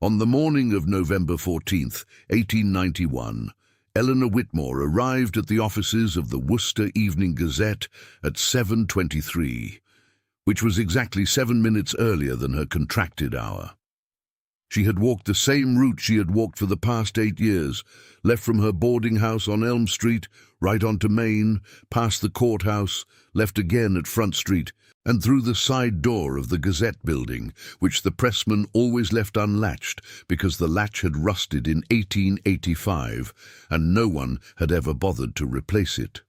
On the morning of November 14th, 1891, Eleanor Whitmore arrived at the offices of the Worcester Evening Gazette at 7:23, which was exactly 7 minutes earlier than her contracted hour. She had walked the same route she had walked for the past 8 years, left from her boarding house on Elm Street, right onto Main, past the courthouse, left again at Front Street, and through the side door of the Gazette building, which the pressman always left unlatched because the latch had rusted in 1885 and no one had ever bothered to replace it.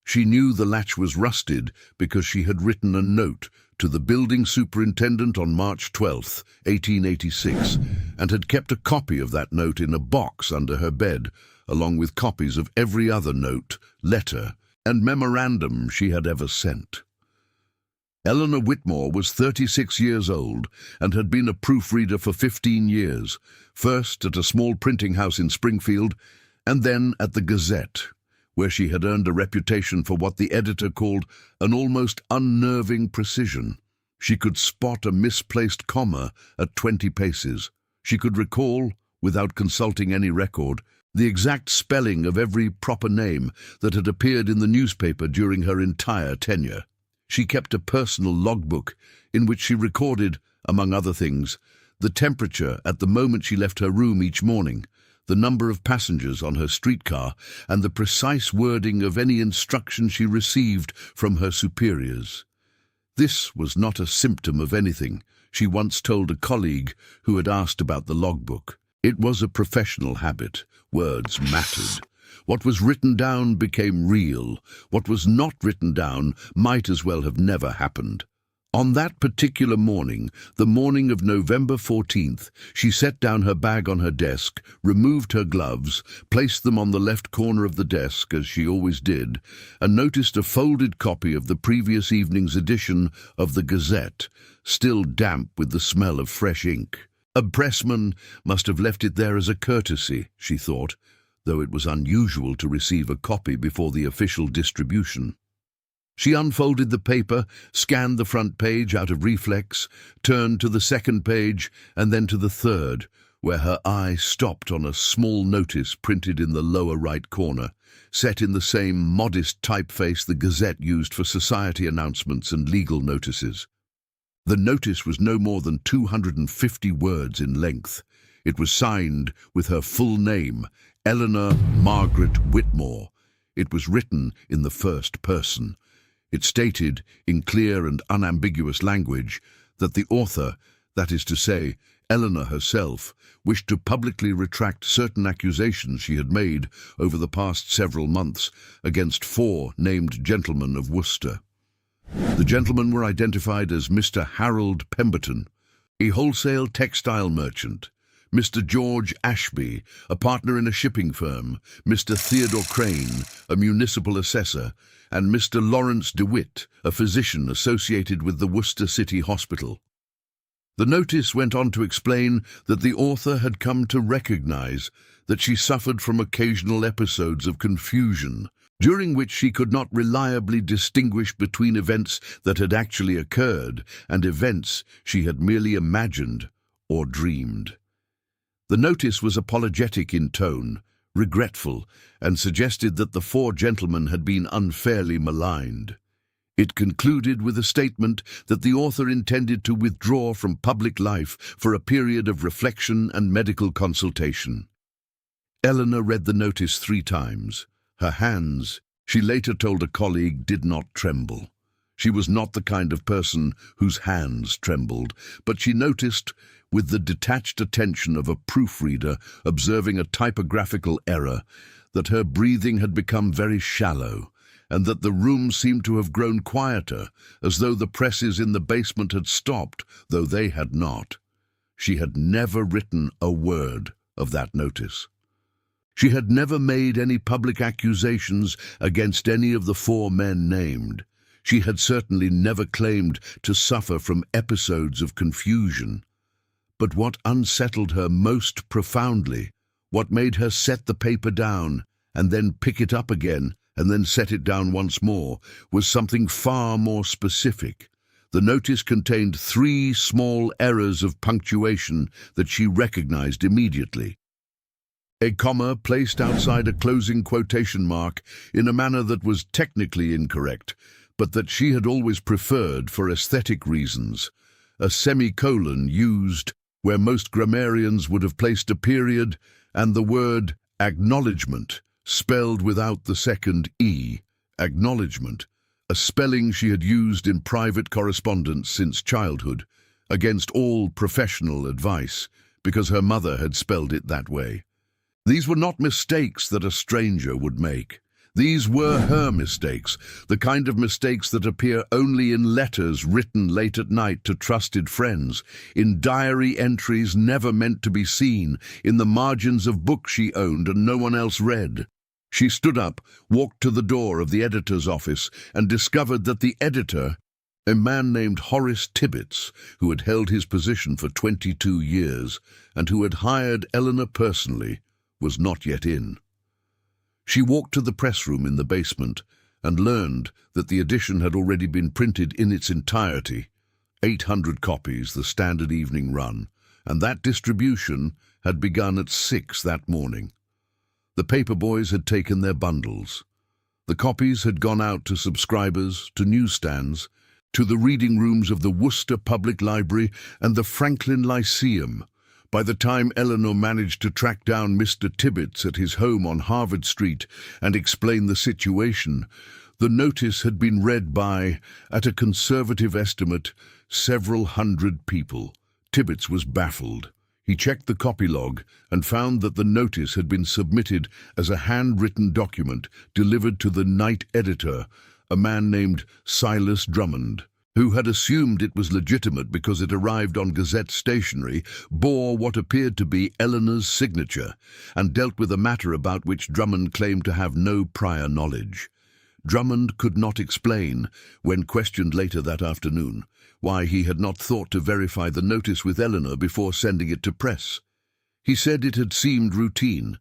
She knew the latch was rusted because she had written a note to the building superintendent on March 12th, 1886, and had kept a copy of that note in a box under her bed, along with copies of every other note, letter, and memorandum she had ever sent. Eleanor Whitmore was 36 years old and had been a proofreader for 15 years, first at a small printing house in Springfield and then at the Gazette, where she had earned a reputation for what the editor called an almost unnerving precision. She could spot a misplaced comma at 20 paces. She could recall, without consulting any record, the exact spelling of every proper name that had appeared in the newspaper during her entire tenure. She kept a personal logbook in which she recorded, among other things, the temperature at the moment she left her room each morning, the number of passengers on her streetcar, and the precise wording of any instruction she received from her superiors. This was not a symptom of anything, she once told a colleague who had asked about the logbook. It was a professional habit. Words mattered. What was written down became real. What was not written down might as well have never happened. On that particular morning, the morning of November 14th, she set down her bag on her desk, removed her gloves, placed them on the left corner of the desk, as she always did, and noticed a folded copy of the previous evening's edition of the Gazette, still damp with the smell of fresh ink. A pressman must have left it there as a courtesy, she thought, though it was unusual to receive a copy before the official distribution. She unfolded the paper, scanned the front page out of reflex, turned to the second page, and then to the third, where her eye stopped on a small notice printed in the lower right corner, set in the same modest typeface the Gazette used for society announcements and legal notices. The notice was no more than 250 words in length. It was signed with her full name, Eleanor Margaret Whitmore. It was written in the first person. It stated, in clear and unambiguous language, that the author, that is to say, Eleanor herself, wished to publicly retract certain accusations she had made over the past several months against 4 named gentlemen of Worcester. The gentlemen were identified as Mr. Harold Pemberton, a wholesale textile merchant, Mr. George Ashby, a partner in a shipping firm, Mr. Theodore Crane, a municipal assessor, and Mr. Lawrence DeWitt, a physician associated with the Worcester City Hospital. The notice went on to explain that the author had come to recognize that she suffered from occasional episodes of confusion, during which she could not reliably distinguish between events that had actually occurred and events she had merely imagined or dreamed. The notice was apologetic in tone, regretful, and suggested that the 4 gentlemen had been unfairly maligned. It concluded with a statement that the author intended to withdraw from public life for a period of reflection and medical consultation. Eleanor read the notice 3 times. Her hands, she later told a colleague, did not tremble. She was not the kind of person whose hands trembled, but she noticed, with the detached attention of a proofreader observing a typographical error, that her breathing had become very shallow, and that the room seemed to have grown quieter, as though the presses in the basement had stopped, though they had not. She had never written a word of that notice. She had never made any public accusations against any of the 4 men named. She had certainly never claimed to suffer from episodes of confusion. But what unsettled her most profoundly, what made her set the paper down and then pick it up again and then set it down once more, was something far more specific, The notice contained 3 small errors of punctuation that she recognized immediately. A comma placed outside a closing quotation mark in a manner that was technically incorrect, but that she had always preferred for aesthetic reasons. A semicolon used where most grammarians would have placed a period, and the word acknowledgement, spelled without the second E, acknowledgement, a spelling she had used in private correspondence since childhood, against all professional advice, because her mother had spelled it that way. These were not mistakes that a stranger would make. These were her mistakes, the kind of mistakes that appear only in letters written late at night to trusted friends, in diary entries never meant to be seen, in the margins of books she owned and no one else read. She stood up, walked to the door of the editor's office, and discovered that the editor, a man named Horace Tibbets, who had held his position for 22 years and who had hired Eleanor personally, was not yet in. She walked to the press room in the basement and learned that the edition had already been printed in its entirety, 800 copies, the standard evening run, and that distribution had begun at 6 that morning. The paper boys had taken their bundles. The copies had gone out to subscribers, to newsstands, to the reading rooms of the Worcester Public Library and the Franklin Lyceum. By the time Eleanor managed to track down Mr. Tibbets at his home on Harvard Street and explain the situation, the notice had been read by, at a conservative estimate, several hundred people. Tibbets was baffled. He checked the copy log and found that the notice had been submitted as a handwritten document delivered to the night editor, a man named Silas Drummond, who had assumed it was legitimate because it arrived on Gazette stationery, bore what appeared to be Eleanor's signature, and dealt with a matter about which Drummond claimed to have no prior knowledge. Drummond could not explain, when questioned later that afternoon, why he had not thought to verify the notice with Eleanor before sending it to press. He said it had seemed routine.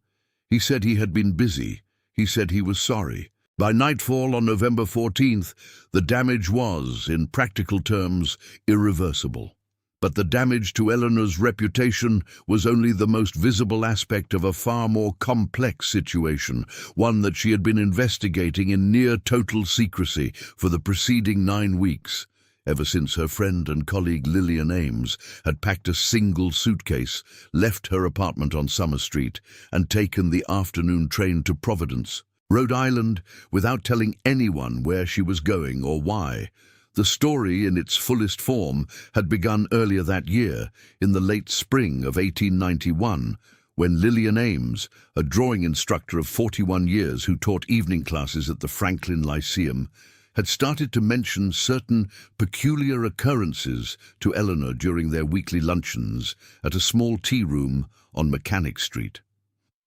He said he had been busy. He said he was sorry. By nightfall on November 14th, the damage was, in practical terms, irreversible. But the damage to Eleanor's reputation was only the most visible aspect of a far more complex situation, one that she had been investigating in near-total secrecy for the preceding 9 weeks, ever since her friend and colleague Lillian Ames had packed a single suitcase, left her apartment on Summer Street, and taken the afternoon train to Providence, Rhode Island, without telling anyone where she was going or why. The story, in its fullest form, had begun earlier that year, in the late spring of 1891, when Lillian Ames, a drawing instructor of 41 years who taught evening classes at the Franklin Lyceum, had started to mention certain peculiar occurrences to Eleanor during their weekly luncheons at a small tea room on Mechanic Street.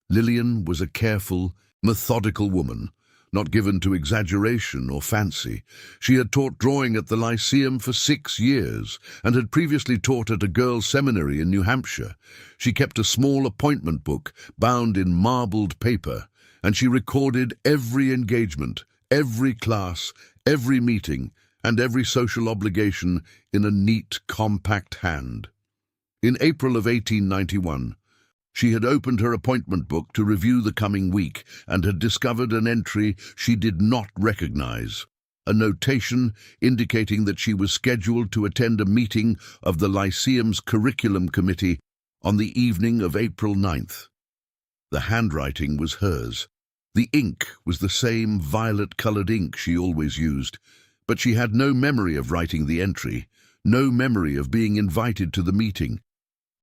Lillian was a careful, methodical woman, not given to exaggeration or fancy. She had taught drawing at the Lyceum for 6 years and had previously taught at a girls' seminary in New Hampshire. She kept a small appointment book bound in marbled paper, and she recorded every engagement, every class, every meeting, and every social obligation in a neat, compact hand. In April of 1891, she had opened her appointment book to review the coming week and had discovered an entry she did not recognize, a notation indicating that she was scheduled to attend a meeting of the Lyceum's Curriculum Committee on the evening of April 9th. The handwriting was hers. The ink was the same violet-colored ink she always used, but she had no memory of writing the entry, no memory of being invited to the meeting,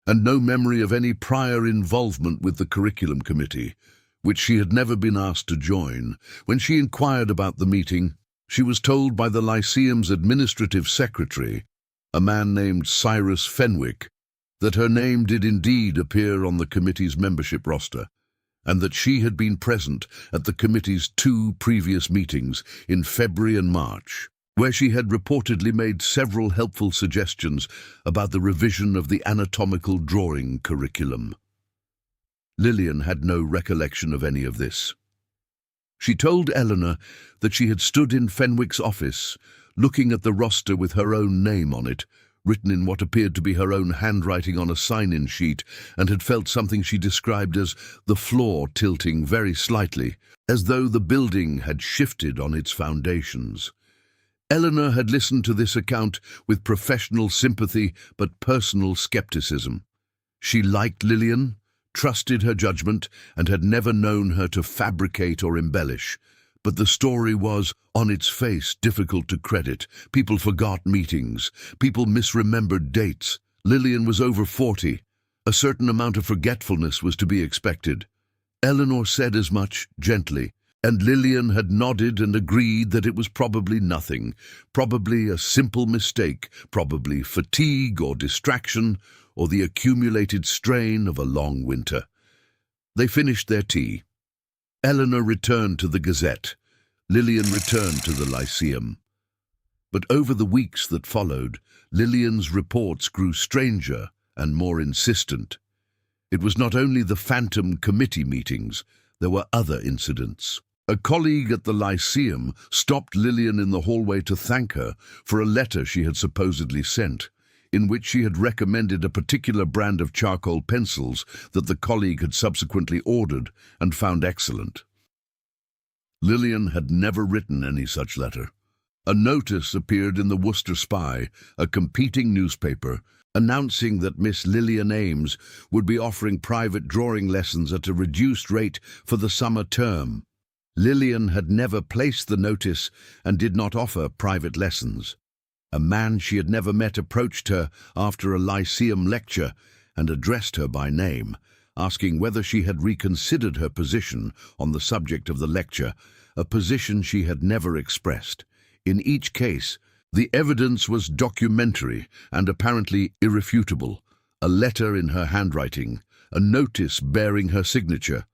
and no memory of any prior involvement with the Curriculum Committee, which she had never been asked to join. When she inquired about the meeting, she was told by the Lyceum's administrative secretary, a man named Cyrus Fenwick, that her name did indeed appear on the committee's membership roster, and that she had been present at the committee's 2 previous meetings in February and March, where she had reportedly made several helpful suggestions about the revision of the anatomical drawing curriculum. Lillian had no recollection of any of this. She told Eleanor that she had stood in Fenwick's office, looking at the roster with her own name on it, written in what appeared to be her own handwriting on a sign-in sheet, and had felt something she described as the floor tilting very slightly, as though the building had shifted on its foundations. Eleanor had listened to this account with professional sympathy but personal skepticism. She liked Lillian, trusted her judgment, and had never known her to fabricate or embellish. But the story was, on its face, difficult to credit. People forgot meetings. People misremembered dates. Lillian was over 40. A certain amount of forgetfulness was to be expected. Eleanor said as much, gently, and Lillian had nodded and agreed that it was probably nothing, probably a simple mistake, probably fatigue or distraction, or the accumulated strain of a long winter. They finished their tea. Eleanor returned to the Gazette. Lillian returned to the Lyceum. But over the weeks that followed, Lillian's reports grew stranger and more insistent. It was not only the phantom committee meetings, there were other incidents. A colleague at the Lyceum stopped Lillian in the hallway to thank her for a letter she had supposedly sent, in which she had recommended a particular brand of charcoal pencils that the colleague had subsequently ordered and found excellent. Lillian had never written any such letter. A notice appeared in the Worcester Spy, a competing newspaper, announcing that Miss Lillian Ames would be offering private drawing lessons at a reduced rate for the summer term. Lillian had never placed the notice and did not offer private lessons. A man she had never met approached her after a Lyceum lecture and addressed her by name, asking whether she had reconsidered her position on the subject of the lecture, a position she had never expressed. In each case, the evidence was documentary and apparently irrefutable. A letter in her handwriting, a notice bearing her signature,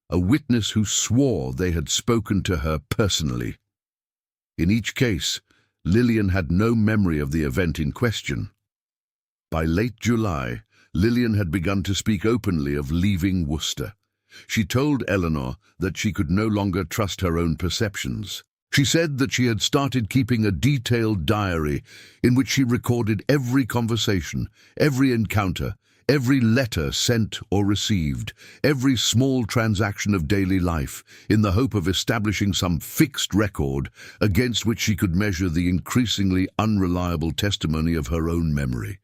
a witness who swore they had spoken to her personally. In each case, Lillian had no memory of the event in question. By late July, Lillian had begun to speak openly of leaving Worcester. She told Eleanor that she could no longer trust her own perceptions. She said that she had started keeping a detailed diary in which she recorded every conversation, every encounter, every letter sent or received, every small transaction of daily life, in the hope of establishing some fixed record against which she could measure the increasingly unreliable testimony of her own memory.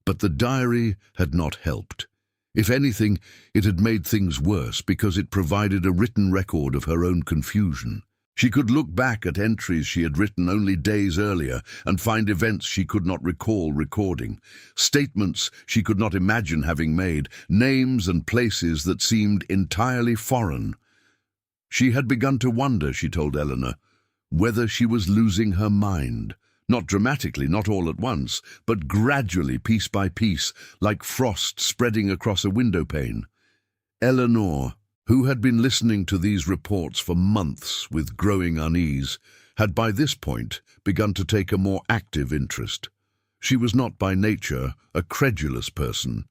But the diary had not helped. If anything, it had made things worse because it provided a written record of her own confusion. She could look back at entries she had written only days earlier and find events she could not recall recording, statements she could not imagine having made, names and places that seemed entirely foreign. She had begun to wonder, she told Eleanor, whether she was losing her mind. Not dramatically, not all at once, but gradually, piece by piece, like frost spreading across a window pane. Eleanor, who had been listening to these reports for months with growing unease, had by this point begun to take a more active interest. She was not by nature a credulous person.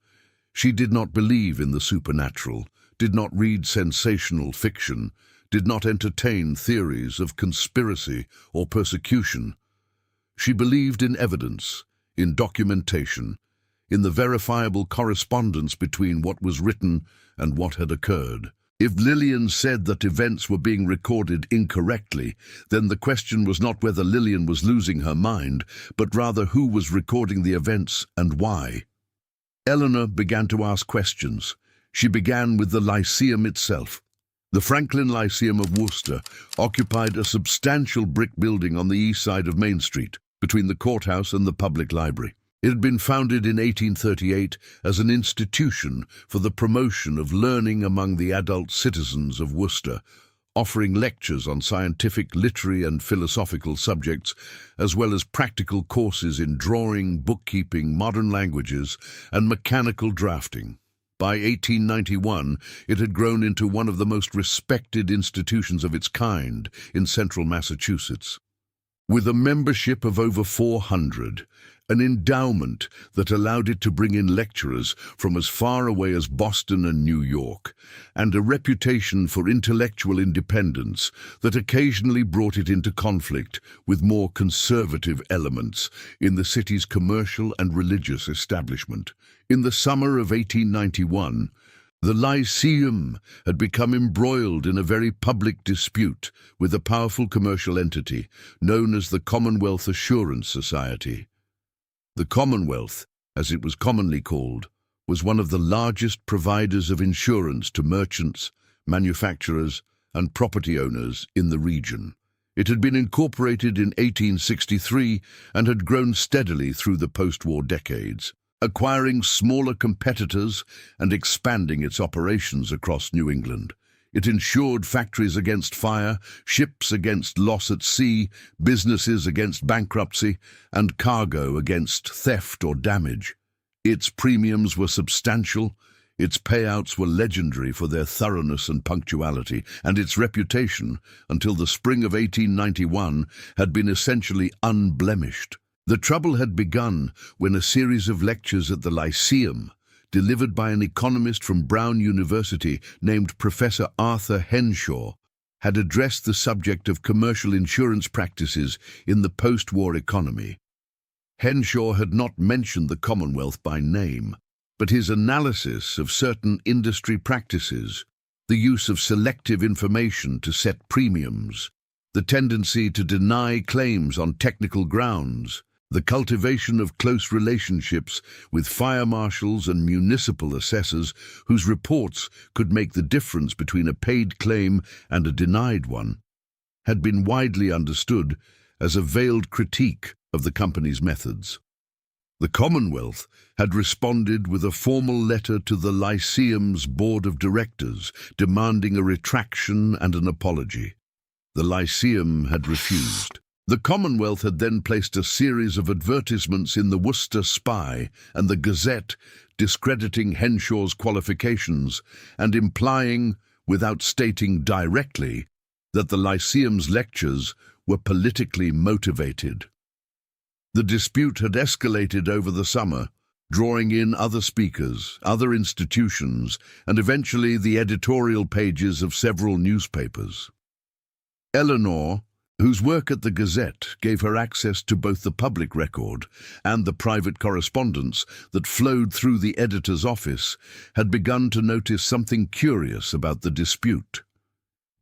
She did not believe in the supernatural, did not read sensational fiction, did not entertain theories of conspiracy or persecution. She believed in evidence, in documentation, in the verifiable correspondence between what was written and what had occurred. If Lillian said that events were being recorded incorrectly, then the question was not whether Lillian was losing her mind, but rather who was recording the events and why. Eleanor began to ask questions. She began with the Lyceum itself. The Franklin Lyceum of Worcester occupied a substantial brick building on the east side of Main Street, between the courthouse and the public library. It had been founded in 1838 as an institution for the promotion of learning among the adult citizens of Worcester, offering lectures on scientific, literary and philosophical subjects, as well as practical courses in drawing, bookkeeping, modern languages, and mechanical drafting. By 1891, it had grown into one of the most respected institutions of its kind in central Massachusetts. With a membership of over 400, an endowment that allowed it to bring in lecturers from as far away as Boston and New York, and a reputation for intellectual independence that occasionally brought it into conflict with more conservative elements in the city's commercial and religious establishment. In the summer of 1891, the Lyceum had become embroiled in a very public dispute with a powerful commercial entity known as the Commonwealth Assurance Society. The Commonwealth, as it was commonly called, was one of the largest providers of insurance to merchants, manufacturers, and property owners in the region. It had been incorporated in 1863 and had grown steadily through the post-war decades, acquiring smaller competitors and expanding its operations across New England. It insured factories against fire, ships against loss at sea, businesses against bankruptcy, and cargo against theft or damage. Its premiums were substantial, its payouts were legendary for their thoroughness and punctuality, and its reputation, until the spring of 1891, had been essentially unblemished. The trouble had begun when a series of lectures at the Lyceum, delivered by an economist from Brown University named Professor Arthur Henshaw, had addressed the subject of commercial insurance practices in the post-war economy. Henshaw had not mentioned the Commonwealth by name, but his analysis of certain industry practices, the use of selective information to set premiums, the tendency to deny claims on technical grounds, the cultivation of close relationships with fire marshals and municipal assessors whose reports could make the difference between a paid claim and a denied one, had been widely understood as a veiled critique of the company's methods. The Commonwealth had responded with a formal letter to the Lyceum's board of directors demanding a retraction and an apology. The Lyceum had refused. The Commonwealth had then placed a series of advertisements in the Worcester Spy and the Gazette discrediting Henshaw's qualifications and implying, without stating directly, that the Lyceum's lectures were politically motivated. The dispute had escalated over the summer, drawing in other speakers, other institutions, and eventually the editorial pages of several newspapers. Eleanor, whose work at the Gazette gave her access to both the public record and the private correspondence that flowed through the editor's office, had begun to notice something curious about the dispute.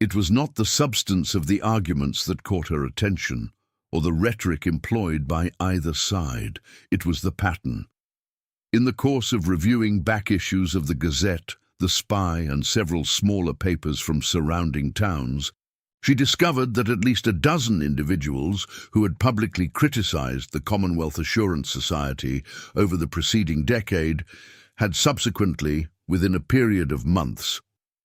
It was not the substance of the arguments that caught her attention, or the rhetoric employed by either side. It was the pattern. In the course of reviewing back issues of the Gazette, the Spy, and several smaller papers from surrounding towns, she discovered that at least a dozen individuals who had publicly criticized the Commonwealth Assurance Society over the preceding decade had subsequently, within a period of months,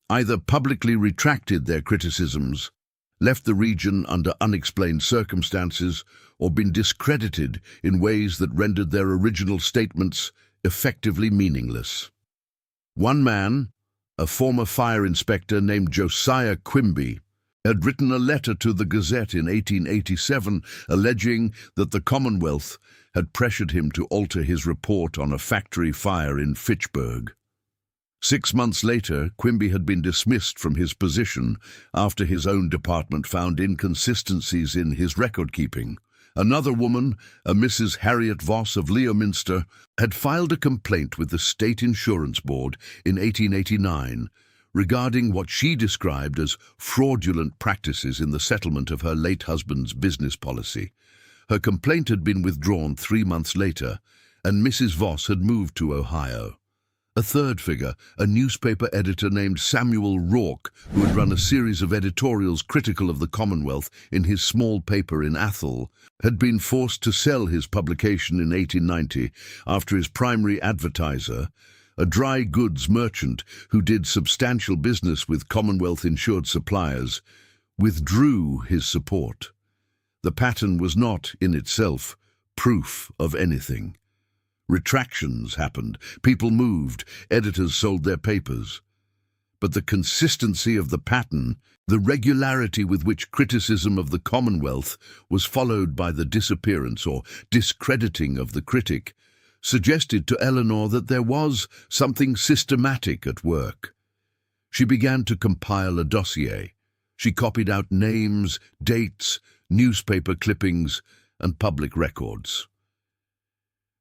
either publicly retracted their criticisms, left the region under unexplained circumstances, or been discredited in ways that rendered their original statements effectively meaningless. One man, a former fire inspector named Josiah Quimby, had written a letter to the Gazette in 1887 alleging that the Commonwealth had pressured him to alter his report on a factory fire in Fitchburg. 6 months later, Quimby had been dismissed from his position after his own department found inconsistencies in his record-keeping. Another woman, a Mrs. Harriet Voss of Leominster, had filed a complaint with the State Insurance Board in 1889 regarding what she described as fraudulent practices in the settlement of her late husband's business policy. Her complaint had been withdrawn 3 months later, and Mrs. Voss had moved to Ohio. A third figure, a newspaper editor named Samuel Rourke, who had run a series of editorials critical of the Commonwealth in his small paper in Athol, had been forced to sell his publication in 1890 after his primary advertiser, a dry goods merchant who did substantial business with Commonwealth-insured suppliers, withdrew his support. The pattern was not, in itself, proof of anything. Retractions happened, people moved, editors sold their papers. but the consistency of the pattern, the regularity with which criticism of the Commonwealth was followed by the disappearance or discrediting of the critic, suggested to Eleanor that there was something systematic at work. She began to compile a dossier. She copied out names, dates, newspaper clippings, and public records.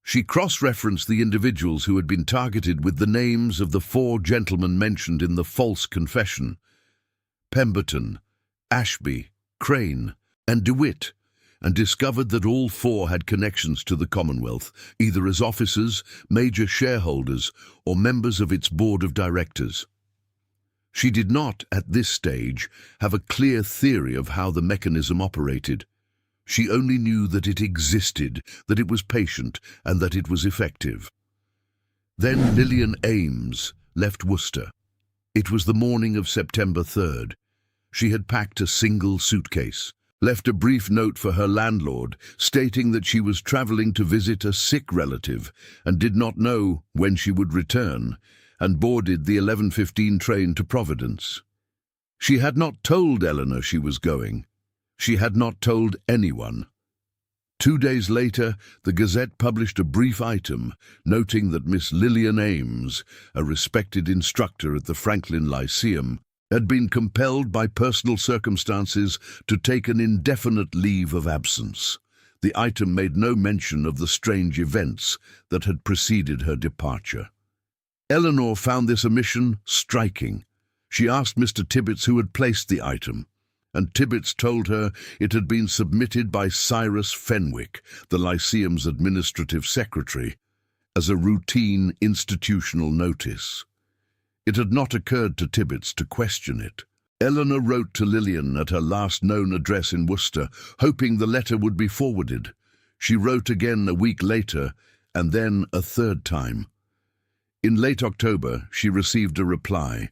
She cross-referenced the individuals who had been targeted with the names of the 4 gentlemen mentioned in the false confession: Pemberton, Ashby, Crane, and DeWitt, and discovered that all 4 had connections to the Commonwealth, either as officers, major shareholders, or members of its board of directors. She did not, at this stage, have a clear theory of how the mechanism operated. She only knew that it existed, that it was patient, and that it was effective. Then Lillian Ames left Worcester. It was the morning of September 3rd. She had packed a single suitcase, left a brief note for her landlord stating that she was traveling to visit a sick relative and did not know when she would return, and boarded the 11:15 train to Providence. She had not told Eleanor she was going. She had not told anyone. 2 days later, the Gazette published a brief item noting that Miss Lillian Ames, a respected instructor at the Franklin Lyceum, had been compelled by personal circumstances to take an indefinite leave of absence. The item made no mention of the strange events that had preceded her departure. Eleanor found this omission striking. She asked Mr. Tibbets who had placed the item, and Tibbets told her it had been submitted by Cyrus Fenwick, the Lyceum's administrative secretary, as a routine institutional notice. It had not occurred to Tibbets to question it. Eleanor wrote to Lillian at her last known address in Worcester, hoping the letter would be forwarded. She wrote again a week later, and then a third time. In late October, she received a reply.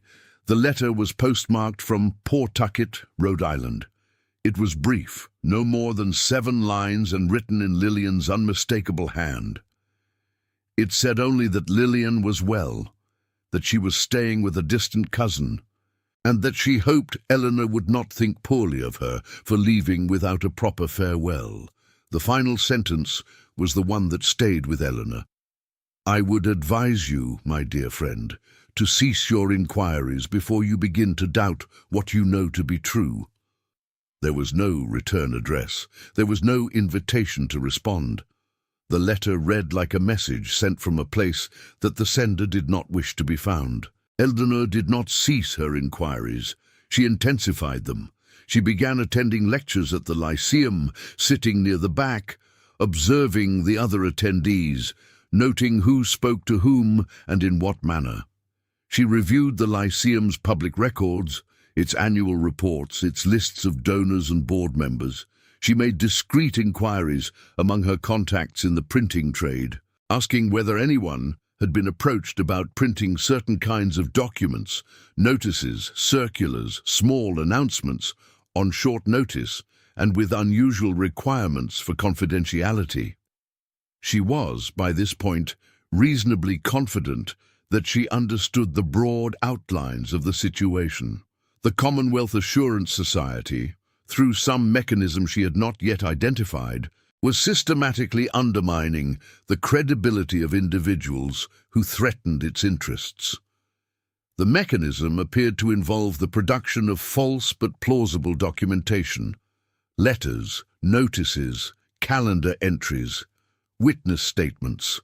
The letter was postmarked from Pawtucket, Rhode Island. It was brief, no more than 7 lines, and written in Lillian's unmistakable hand. It said only that Lillian was well, that she was staying with a distant cousin, and that she hoped Eleanor would not think poorly of her for leaving without a proper farewell. The final sentence was the one that stayed with Eleanor. "I would advise you, my dear friend, to cease your inquiries before you begin to doubt what you know to be true." There was no return address. There was no invitation to respond. The letter read like a message sent from a place that the sender did not wish to be found. Eleanor did not cease her inquiries. She intensified them. She began attending lectures at the Lyceum, sitting near the back, observing the other attendees, noting who spoke to whom and in what manner. She reviewed the Lyceum's public records, its annual reports, its lists of donors and board members. She made discreet inquiries among her contacts in the printing trade, asking whether anyone had been approached about printing certain kinds of documents, notices, circulars, small announcements, on short notice and with unusual requirements for confidentiality. She was, by this point, reasonably confident that she understood the broad outlines of the situation. The Commonwealth Assurance Society, through some mechanism she had not yet identified, was systematically undermining the credibility of individuals who threatened its interests. The mechanism appeared to involve the production of false but plausible documentation, letters, notices, calendar entries, witness statements.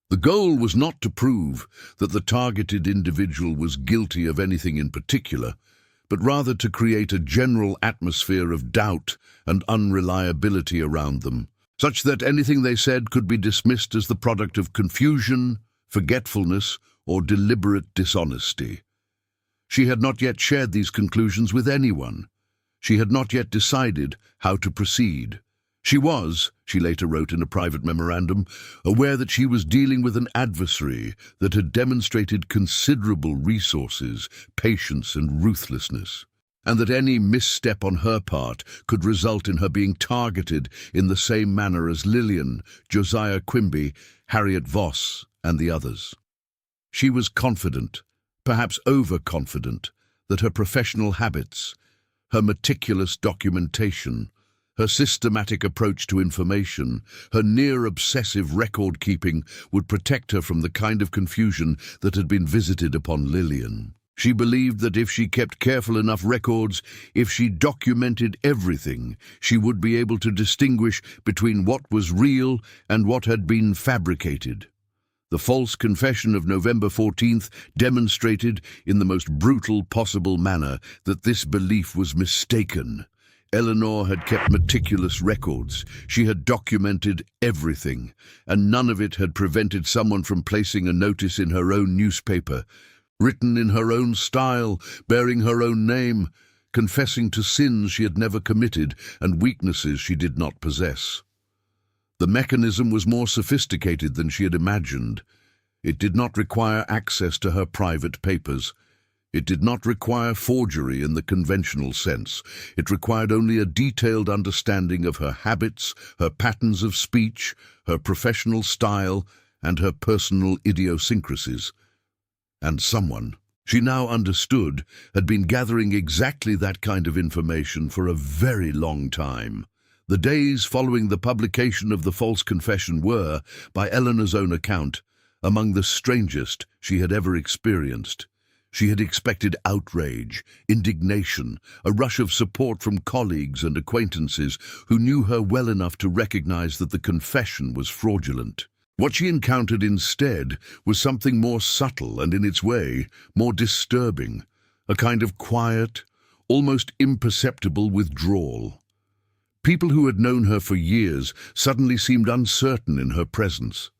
The goal was not to prove that the targeted individual was guilty of anything in particular, but rather to create a general atmosphere of doubt and unreliability around them, such that anything they said could be dismissed as the product of confusion, forgetfulness, or deliberate dishonesty. She had not yet shared these conclusions with anyone. She had not yet decided how to proceed. She was, she later wrote in a private memorandum, aware that she was dealing with an adversary that had demonstrated considerable resources, patience, and ruthlessness, and that any misstep on her part could result in her being targeted in the same manner as Lillian, Josiah Quimby, Harriet Voss, and the others. She was confident, perhaps overconfident, that her professional habits, her meticulous documentation, her systematic approach to information, her near-obsessive record-keeping would protect her from the kind of confusion that had been visited upon Lillian. She believed that if she kept careful enough records, if she documented everything, she would be able to distinguish between what was real and what had been fabricated. The false confession of November 14th demonstrated in the most brutal possible manner that this belief was mistaken. Eleanor had kept meticulous records. She had documented everything, and none of it had prevented someone from placing a notice in her own newspaper, written in her own style, bearing her own name, confessing to sins she had never committed and weaknesses she did not possess. The mechanism was more sophisticated than she had imagined. It did not require access to her private papers. It did not require forgery in the conventional sense. It required only a detailed understanding of her habits, her patterns of speech, her professional style, and her personal idiosyncrasies. And someone, she now understood, had been gathering exactly that kind of information for a very long time. The days following the publication of the false confession were, by Eleanor's own account, among the strangest she had ever experienced. She had expected outrage, indignation, a rush of support from colleagues and acquaintances who knew her well enough to recognize that the confession was fraudulent. What she encountered instead was something more subtle and, in its way, more disturbing, a kind of quiet, almost imperceptible withdrawal. People who had known her for years suddenly seemed uncertain in her presence.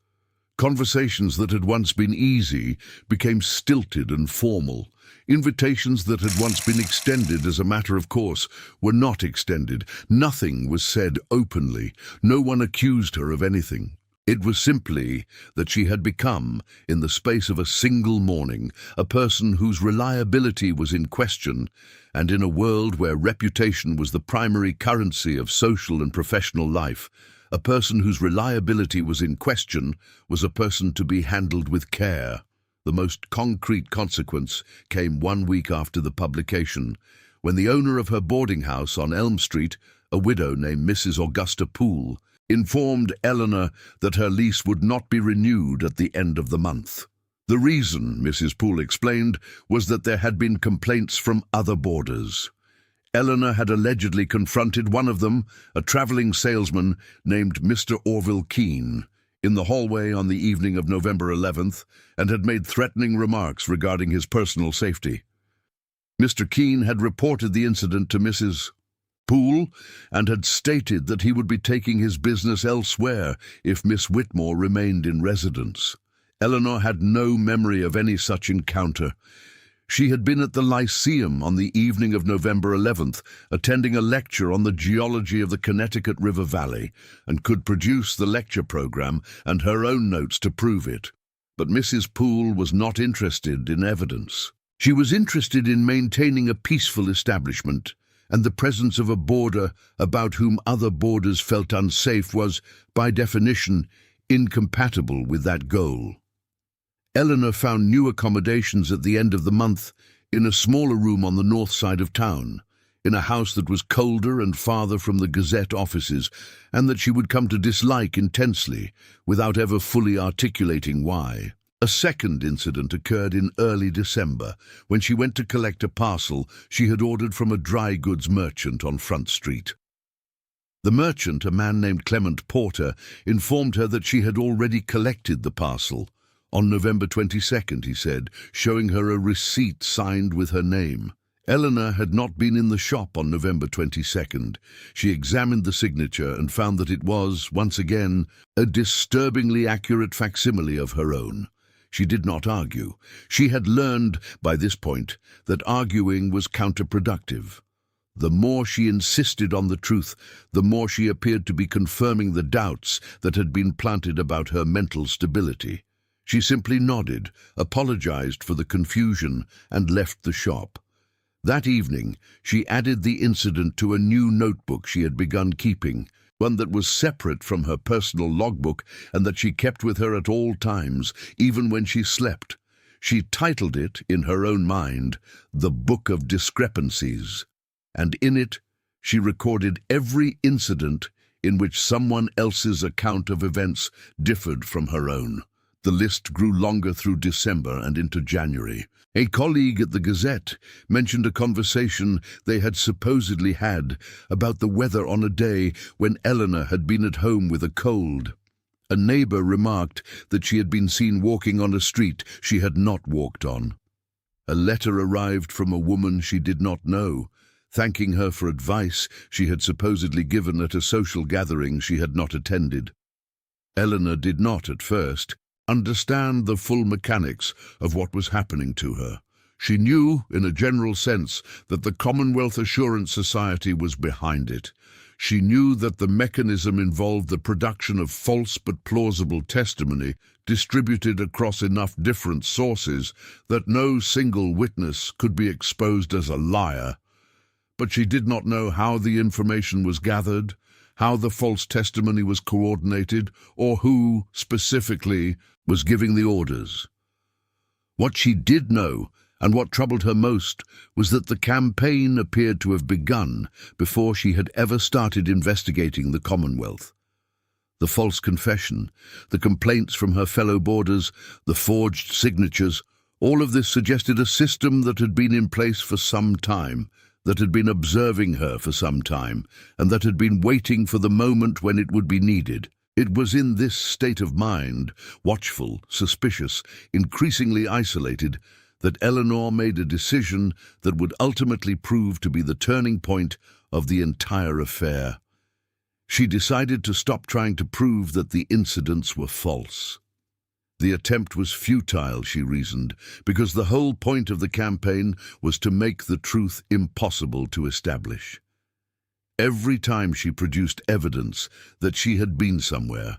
Conversations that had once been easy became stilted and formal. Invitations that had once been extended as a matter of course were not extended. Nothing was said openly. No one accused her of anything. It was simply that she had become, in the space of a single morning, a person whose reliability was in question, and in a world where reputation was the primary currency of social and professional life, a person whose reliability was in question was a person to be handled with care. The most concrete consequence came 1 week after the publication, when the owner of her boarding house on Elm Street, a widow named Mrs. Augusta Poole, informed Eleanor that her lease would not be renewed at the end of the month. The reason, Mrs. Poole explained, was that there had been complaints from other boarders. Eleanor had allegedly confronted one of them, a traveling salesman named Mr. Orville Keene, in the hallway on the evening of November 11th, and had made threatening remarks regarding his personal safety. Mr. Keene had reported the incident to Mrs. Poole and had stated that he would be taking his business elsewhere if Miss Whitmore remained in residence. Eleanor had no memory of any such encounter. She had been at the Lyceum on the evening of November 11th, attending a lecture on the geology of the Connecticut River Valley, and could produce the lecture program and her own notes to prove it. But Mrs. Poole was not interested in evidence. She was interested in maintaining a peaceful establishment, and the presence of a boarder about whom other boarders felt unsafe was, by definition, incompatible with that goal. Eleanor found new accommodations at the end of the month in a smaller room on the north side of town, in a house that was colder and farther from the Gazette offices, and that she would come to dislike intensely, without ever fully articulating why. A second incident occurred in early December, when she went to collect a parcel she had ordered from a dry goods merchant on Front Street. The merchant, a man named Clement Porter, informed her that she had already collected the parcel. On November 22nd, he said, showing her a receipt signed with her name. Eleanor had not been in the shop on November 22nd. She examined the signature and found that it was, once again, a disturbingly accurate facsimile of her own. She did not argue. She had learned, by this point, that arguing was counterproductive. The more she insisted on the truth, the more she appeared to be confirming the doubts that had been planted about her mental stability. She simply nodded, apologized for the confusion, and left the shop. That evening, she added the incident to a new notebook she had begun keeping, one that was separate from her personal logbook and that she kept with her at all times, even when she slept. She titled it, in her own mind, The Book of Discrepancies, and in it she recorded every incident in which someone else's account of events differed from her own. The list grew longer through December and into January. A colleague at the Gazette mentioned a conversation they had supposedly had about the weather on a day when Eleanor had been at home with a cold. A neighbor remarked that she had been seen walking on a street she had not walked on. A letter arrived from a woman she did not know, thanking her for advice she had supposedly given at a social gathering she had not attended. Eleanor did not, at first, understand the full mechanics of what was happening to her. She knew, in a general sense, that the Commonwealth Assurance Society was behind it. She knew that the mechanism involved the production of false but plausible testimony distributed across enough different sources that no single witness could be exposed as a liar. But she did not know how the information was gathered, how the false testimony was coordinated, or who, specifically, was giving the orders. What she did know, and what troubled her most, was that the campaign appeared to have begun before she had ever started investigating the Commonwealth. The false confession, the complaints from her fellow boarders, the forged signatures, all of this suggested a system that had been in place for some time, that had been observing her for some time, and that had been waiting for the moment when it would be needed. It was in this state of mind, watchful, suspicious, increasingly isolated, that Eleanor made a decision that would ultimately prove to be the turning point of the entire affair. She decided to stop trying to prove that the incidents were false. The attempt was futile, she reasoned, because the whole point of the campaign was to make the truth impossible to establish. Every time she produced evidence that she had been somewhere,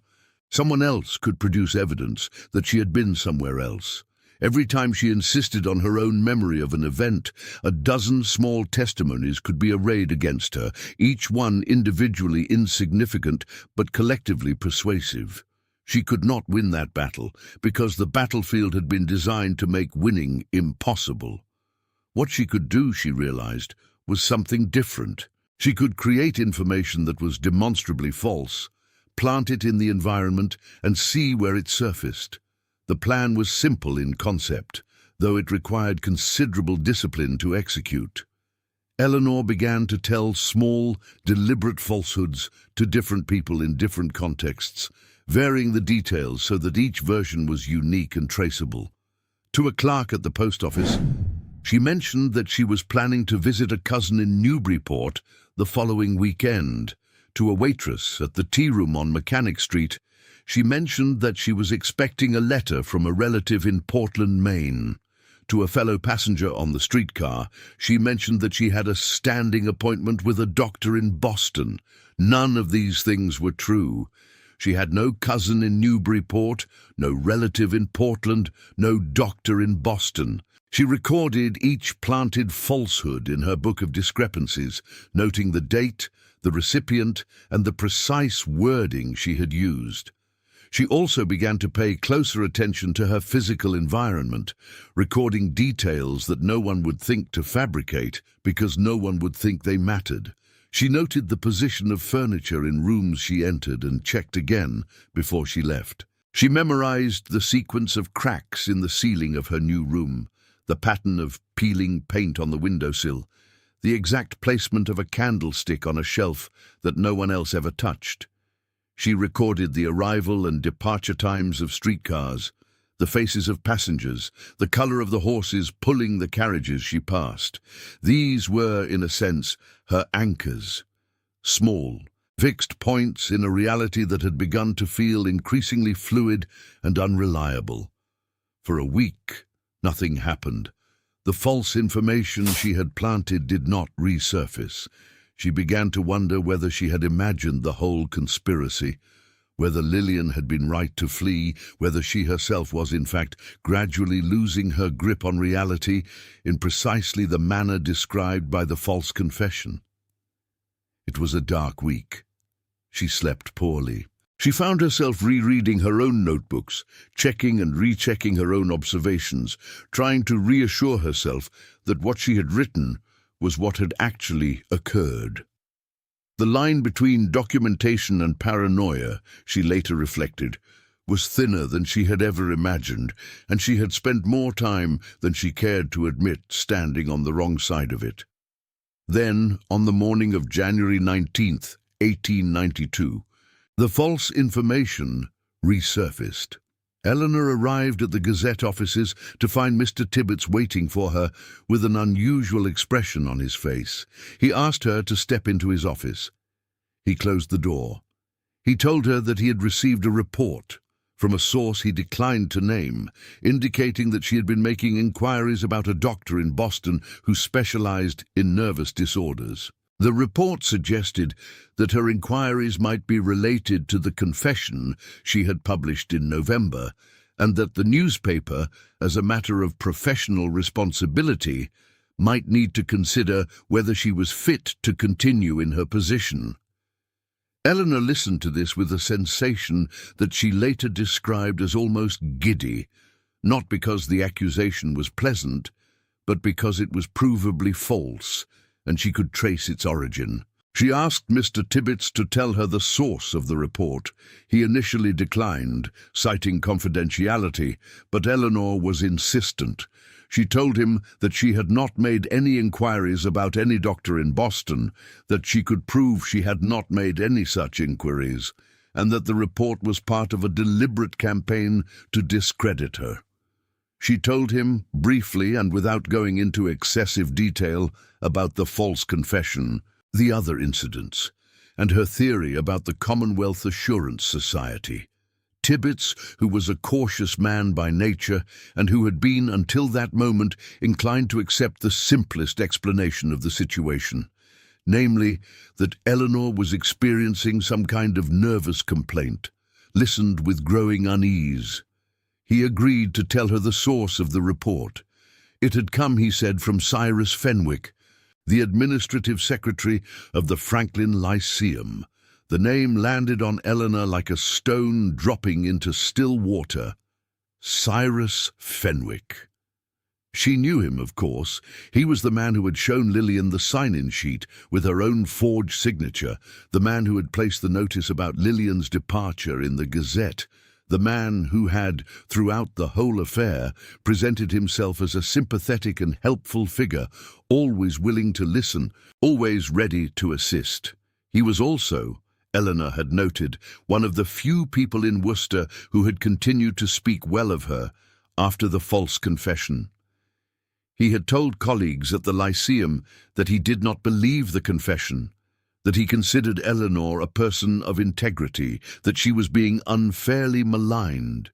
someone else could produce evidence that she had been somewhere else. Every time she insisted on her own memory of an event, a dozen small testimonies could be arrayed against her, each one individually insignificant but collectively persuasive. She could not win that battle, because the battlefield had been designed to make winning impossible. What she could do, she realized, was something different. She could create information that was demonstrably false, plant it in the environment, and see where it surfaced. The plan was simple in concept, though it required considerable discipline to execute. Eleanor began to tell small, deliberate falsehoods to different people in different contexts, varying the details so that each version was unique and traceable. To a clerk at the post office, she mentioned that she was planning to visit a cousin in Newburyport the following weekend. To a waitress at the tea room on Mechanic Street, she mentioned that she was expecting a letter from a relative in Portland, Maine. To a fellow passenger on the streetcar, she mentioned that she had a standing appointment with a doctor in Boston. None of these things were true. She had no cousin in Newburyport, no relative in Portland, no doctor in Boston. She recorded each planted falsehood in her book of discrepancies, noting the date, the recipient, and the precise wording she had used. She also began to pay closer attention to her physical environment, recording details that no one would think to fabricate because no one would think they mattered. She noted the position of furniture in rooms she entered and checked again before she left. She memorized the sequence of cracks in the ceiling of her new room, the pattern of peeling paint on the windowsill, the exact placement of a candlestick on a shelf that no one else ever touched. She recorded the arrival and departure times of streetcars, the faces of passengers, the color of the horses pulling the carriages she passed. These were, in a sense, her anchors, small, fixed points in a reality that had begun to feel increasingly fluid and unreliable. For a week, nothing happened. The false information she had planted did not resurface. She began to wonder whether she had imagined the whole conspiracy, whether Lillian had been right to flee, whether she herself was in fact gradually losing her grip on reality in precisely the manner described by the false confession. It was a dark week. She slept poorly. She found herself rereading her own notebooks, checking and rechecking her own observations, trying to reassure herself that what she had written was what had actually occurred. The line between documentation and paranoia, she later reflected, was thinner than she had ever imagined, and she had spent more time than she cared to admit standing on the wrong side of it. Then, on the morning of January 19th, 1892, the false information resurfaced. Eleanor arrived at the Gazette offices to find Mr. Tibbets waiting for her with an unusual expression on his face. He asked her to step into his office. He closed the door. He told her that he had received a report from a source he declined to name, indicating that she had been making inquiries about a doctor in Boston who specialized in nervous disorders. The report suggested that her inquiries might be related to the confession she had published in November, and that the newspaper, as a matter of professional responsibility, might need to consider whether she was fit to continue in her position. Eleanor listened to this with a sensation that she later described as almost giddy, not because the accusation was pleasant, but because it was provably false, and she could trace its origin. She asked Mr. Tibbets to tell her the source of the report. He initially declined, citing confidentiality, but Eleanor was insistent. She told him that she had not made any inquiries about any doctor in Boston, that she could prove she had not made any such inquiries, and that the report was part of a deliberate campaign to discredit her. She told him, briefly and without going into excessive detail, about the false confession, the other incidents, and her theory about the Commonwealth Assurance Society. Tibbets, who was a cautious man by nature and who had been, until that moment, inclined to accept the simplest explanation of the situation, namely, that Eleanor was experiencing some kind of nervous complaint, listened with growing unease. He agreed to tell her the source of the report. It had come, he said, from Cyrus Fenwick, the administrative secretary of the Franklin Lyceum. The name landed on Eleanor like a stone dropping into still water. Cyrus Fenwick. She knew him, of course. He was the man who had shown Lillian the sign-in sheet with her own forged signature, the man who had placed the notice about Lillian's departure in the Gazette, the man who had, throughout the whole affair, presented himself as a sympathetic and helpful figure, always willing to listen, always ready to assist. He was also, Eleanor had noted, one of the few people in Worcester who had continued to speak well of her after the false confession. He had told colleagues at the Lyceum that he did not believe the confession, that he considered Eleanor a person of integrity, that she was being unfairly maligned.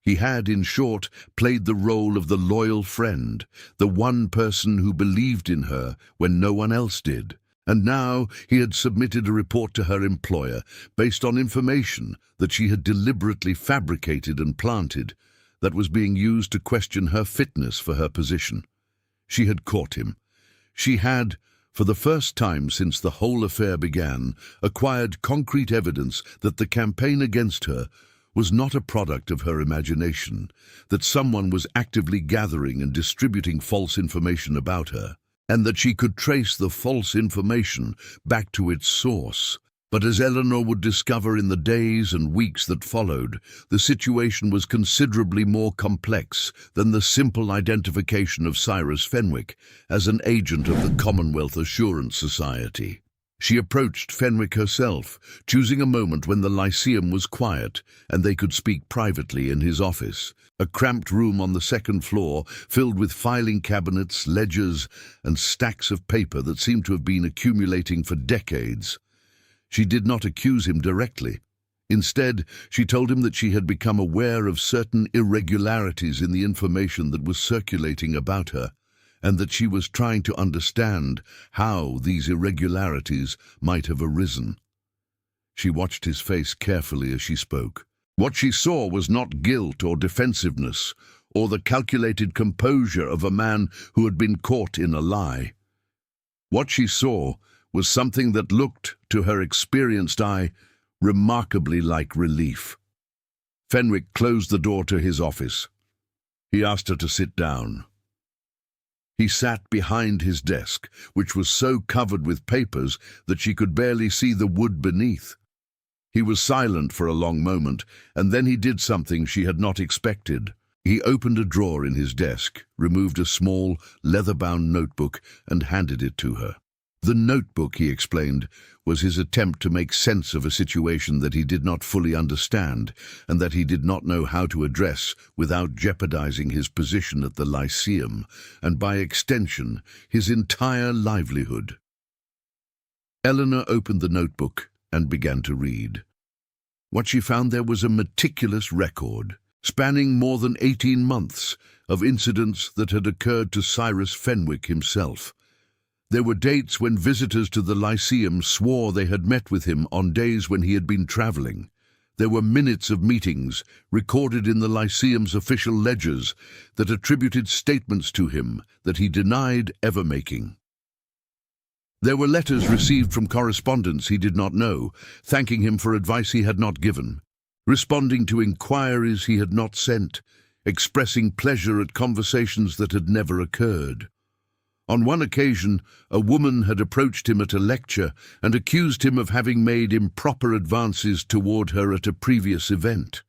He had, in short, played the role of the loyal friend, the one person who believed in her when no one else did. And now he had submitted a report to her employer based on information that she had deliberately fabricated and planted that was being used to question her fitness for her position. She had caught him. She had, for the first time since the whole affair began, acquired concrete evidence that the campaign against her was not a product of her imagination, that someone was actively gathering and distributing false information about her, and that she could trace the false information back to its source. But as Eleanor would discover in the days and weeks that followed, the situation was considerably more complex than the simple identification of Cyrus Fenwick as an agent of the Commonwealth Assurance Society. She approached Fenwick herself, choosing a moment when the Lyceum was quiet and they could speak privately in his office, a cramped room on the second floor filled with filing cabinets, ledgers, and stacks of paper that seemed to have been accumulating for decades. She did not accuse him directly. Instead, she told him that she had become aware of certain irregularities in the information that was circulating about her, and that she was trying to understand how these irregularities might have arisen. She watched his face carefully as she spoke. What she saw was not guilt or defensiveness, or the calculated composure of a man who had been caught in a lie. What she saw was something that looked, to her experienced eye, remarkably like relief. Fenwick closed the door to his office. He asked her to sit down. He sat behind his desk, which was so covered with papers that she could barely see the wood beneath. He was silent for a long moment, and then he did something she had not expected. He opened a drawer in his desk, removed a small, leather-bound notebook, and handed it to her. The notebook, he explained, was his attempt to make sense of a situation that he did not fully understand and that he did not know how to address without jeopardizing his position at the Lyceum and, by extension, his entire livelihood. Eleanor opened the notebook and began to read. What she found there was a meticulous record, spanning more than 18 months, of incidents that had occurred to Cyrus Fenwick himself. There were dates when visitors to the Lyceum swore they had met with him on days when he had been traveling. There were minutes of meetings, recorded in the Lyceum's official ledgers, that attributed statements to him that he denied ever making. There were letters received from correspondents he did not know, thanking him for advice he had not given, responding to inquiries he had not sent, expressing pleasure at conversations that had never occurred. On one occasion, a woman had approached him at a lecture and accused him of having made improper advances toward her at a previous event.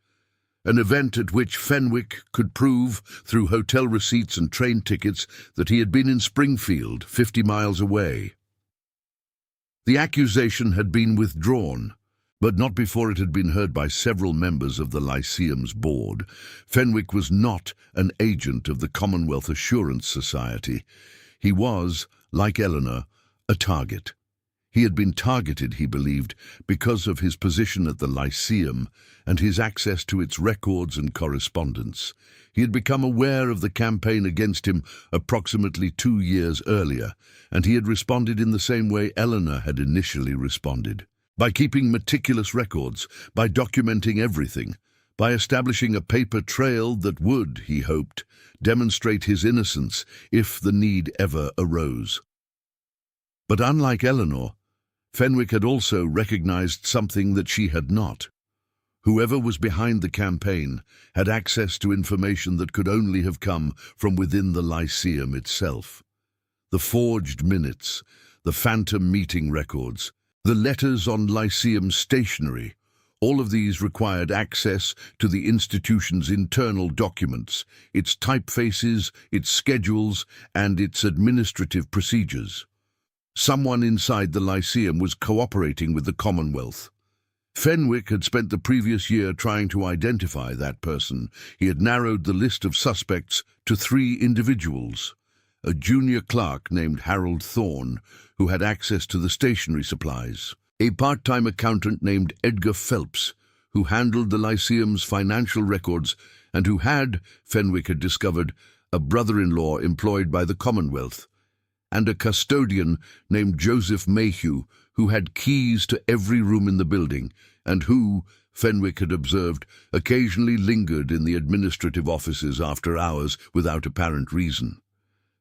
An event at which Fenwick could prove, through hotel receipts and train tickets, that he had been in Springfield, 50 miles away. The accusation had been withdrawn, but not before it had been heard by several members of the Lyceum's board. Fenwick was not an agent of the Commonwealth Assurance Society. He was, like Eleanor, a target. He had been targeted, he believed, because of his position at the Lyceum and his access to its records and correspondence. He had become aware of the campaign against him approximately 2 years earlier, and he had responded in the same way Eleanor had initially responded. By keeping meticulous records, by documenting everything, by establishing a paper trail that would, he hoped, demonstrate his innocence if the need ever arose. But unlike Eleanor, Fenwick had also recognized something that she had not. Whoever was behind the campaign had access to information that could only have come from within the Lyceum itself. The forged minutes, the phantom meeting records, the letters on Lyceum stationery, all of these required access to the institution's internal documents, its typefaces, its schedules, and its administrative procedures. Someone inside the Lyceum was cooperating with the Commonwealth. Fenwick had spent the previous year trying to identify that person. He had narrowed the list of suspects to 3 individuals. A junior clerk named Harold Thorne, who had access to the stationery supplies. A part-time accountant named Edgar Phelps, who handled the Lyceum's financial records and who had, Fenwick had discovered, a brother-in-law employed by the Commonwealth, and a custodian named Joseph Mayhew, who had keys to every room in the building, and who, Fenwick had observed, occasionally lingered in the administrative offices after hours without apparent reason.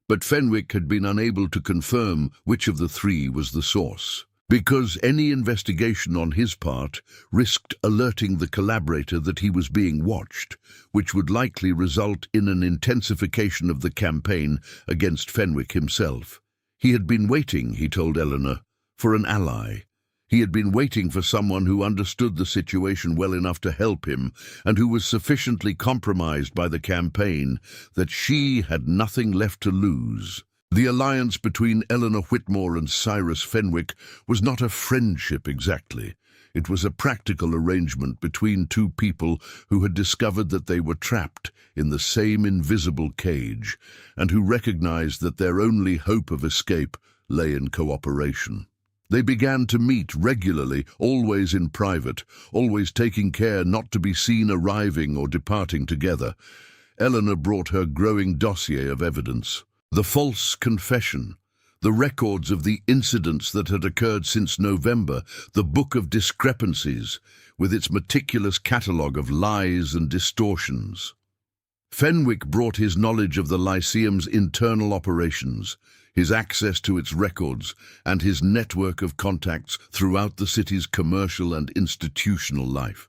But Fenwick had been unable to confirm which of the 3 was the source, because any investigation on his part risked alerting the collaborator that he was being watched, which would likely result in an intensification of the campaign against Fenwick himself. He had been waiting, he told Eleanor, for an ally. He had been waiting for someone who understood the situation well enough to help him and who was sufficiently compromised by the campaign that she had nothing left to lose. The alliance between Eleanor Whitmore and Cyrus Fenwick was not a friendship exactly. It was a practical arrangement between 2 people who had discovered that they were trapped in the same invisible cage and who recognized that their only hope of escape lay in cooperation. They began to meet regularly, always in private, always taking care not to be seen arriving or departing together. Eleanor brought her growing dossier of evidence. The false confession, the records of the incidents that had occurred since November, the book of discrepancies, with its meticulous catalogue of lies and distortions. Fenwick brought his knowledge of the Lyceum's internal operations, his access to its records, and his network of contacts throughout the city's commercial and institutional life.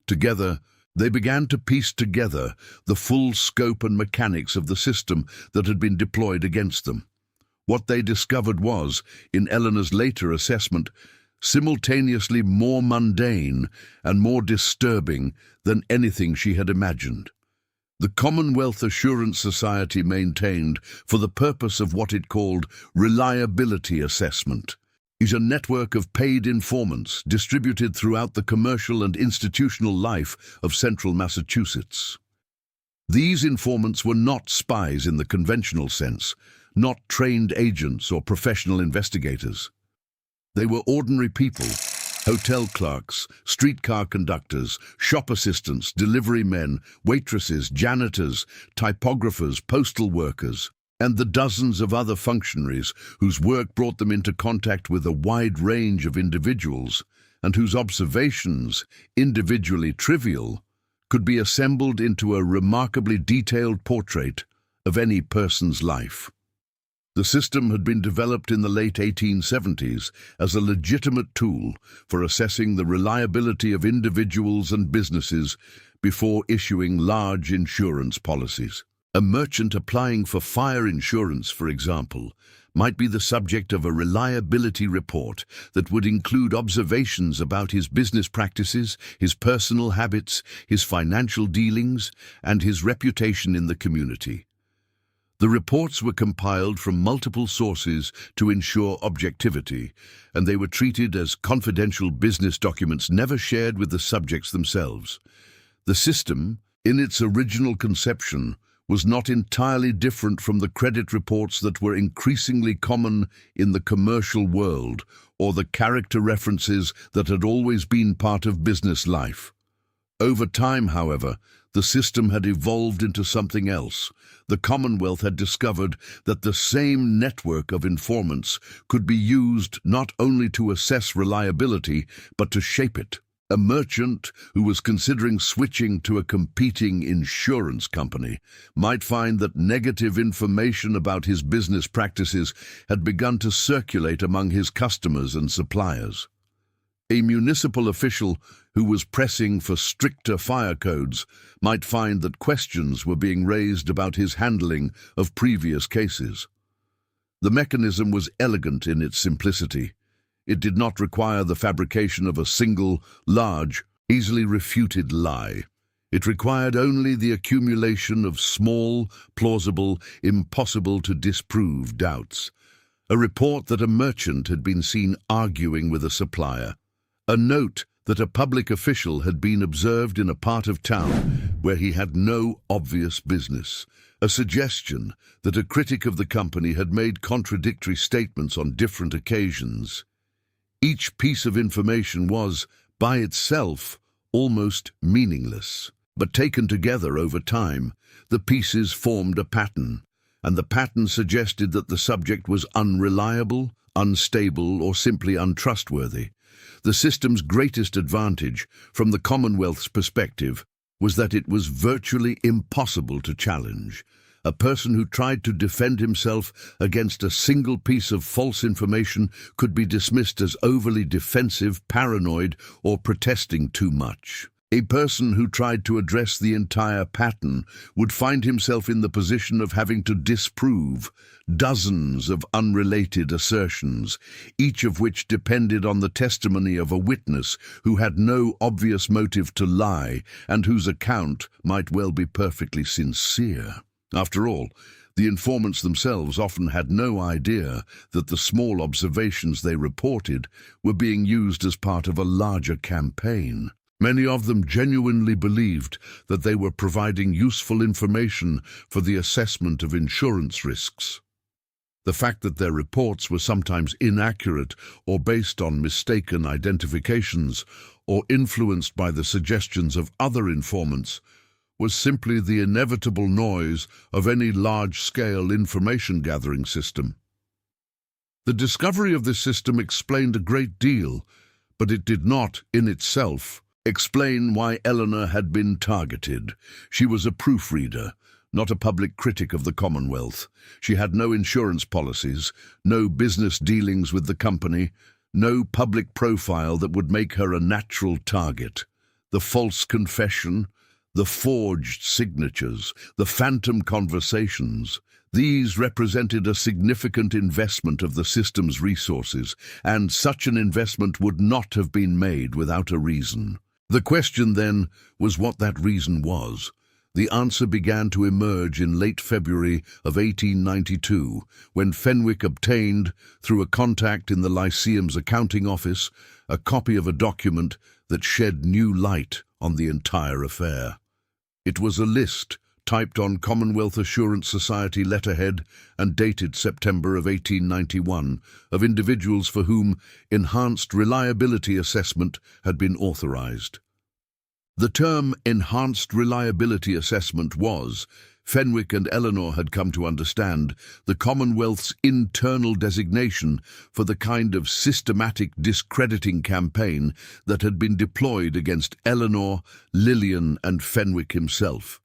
Together, they began to piece together the full scope and mechanics of the system that had been deployed against them. What they discovered was, in Eleanor's later assessment, simultaneously more mundane and more disturbing than anything she had imagined. The Commonwealth Assurance Society maintained, for the purpose of what it called reliability assessment, is a network of paid informants distributed throughout the commercial and institutional life of central Massachusetts. These informants were not spies in the conventional sense, not trained agents or professional investigators. They were ordinary people, hotel clerks, streetcar conductors, shop assistants, delivery men, waitresses, janitors, typographers, postal workers, and the dozens of other functionaries whose work brought them into contact with a wide range of individuals and whose observations, individually trivial, could be assembled into a remarkably detailed portrait of any person's life. The system had been developed in the late 1870s as a legitimate tool for assessing the reliability of individuals and businesses before issuing large insurance policies. A merchant applying for fire insurance, for example, might be the subject of a reliability report that would include observations about his business practices, his personal habits, his financial dealings, and his reputation in the community. The reports were compiled from multiple sources to ensure objectivity, and they were treated as confidential business documents never shared with the subjects themselves. The system, in its original conception, was not entirely different from the credit reports that were increasingly common in the commercial world or the character references that had always been part of business life. Over time, however, the system had evolved into something else. The Commonwealth had discovered that the same network of informants could be used not only to assess reliability, but to shape it. A merchant who was considering switching to a competing insurance company might find that negative information about his business practices had begun to circulate among his customers and suppliers. A municipal official who was pressing for stricter fire codes might find that questions were being raised about his handling of previous cases. The mechanism was elegant in its simplicity. It did not require the fabrication of a single, large, easily refuted lie. It required only the accumulation of small, plausible, impossible to disprove doubts. A report that a merchant had been seen arguing with a supplier. A note that a public official had been observed in a part of town where he had no obvious business. A suggestion that a critic of the company had made contradictory statements on different occasions. Each piece of information was, by itself, almost meaningless. But taken together over time, the pieces formed a pattern, and the pattern suggested that the subject was unreliable, unstable, or simply untrustworthy. The system's greatest advantage, from the Commonwealth's perspective, was that it was virtually impossible to challenge. A person who tried to defend himself against a single piece of false information could be dismissed as overly defensive, paranoid, or protesting too much. A person who tried to address the entire pattern would find himself in the position of having to disprove dozens of unrelated assertions, each of which depended on the testimony of a witness who had no obvious motive to lie and whose account might well be perfectly sincere. After all, the informants themselves often had no idea that the small observations they reported were being used as part of a larger campaign. Many of them genuinely believed that they were providing useful information for the assessment of insurance risks. The fact that their reports were sometimes inaccurate or based on mistaken identifications or influenced by the suggestions of other informants was simply the inevitable noise of any large-scale information-gathering system. The discovery of this system explained a great deal, but it did not, in itself, explain why Eleanor had been targeted. She was a proofreader, not a public critic of the Commonwealth. She had no insurance policies, no business dealings with the company, no public profile that would make her a natural target. The false confession, the forged signatures, the phantom conversations, these represented a significant investment of the system's resources, and such an investment would not have been made without a reason. The question then was what that reason was. The answer began to emerge in late February of 1892, when Fenwick obtained, through a contact in the Lyceum's accounting office, a copy of a document that shed new light on the entire affair. It was a list typed on Commonwealth Assurance Society letterhead and dated September of 1891 of individuals for whom enhanced reliability assessment had been authorized. The term enhanced reliability assessment was, Fenwick and Eleanor had come to understand, the Commonwealth's internal designation for the kind of systematic discrediting campaign that had been deployed against Eleanor, Lillian, and Fenwick himself.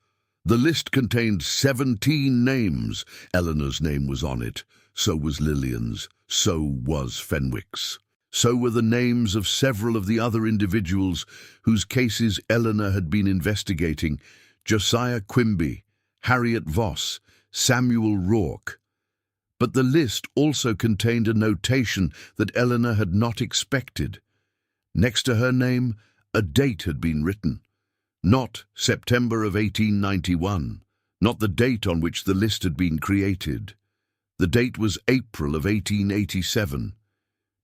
The list contained 17 names. Eleanor's name was on it. So was Lillian's. So was Fenwick's. So were the names of several of the other individuals whose cases Eleanor had been investigating: Josiah Quimby, Harriet Voss, Samuel Rourke. But the list also contained a notation that Eleanor had not expected. Next to her name, a date had been written. Not September of 1891, not the date on which the list had been created. The date was April of 1887.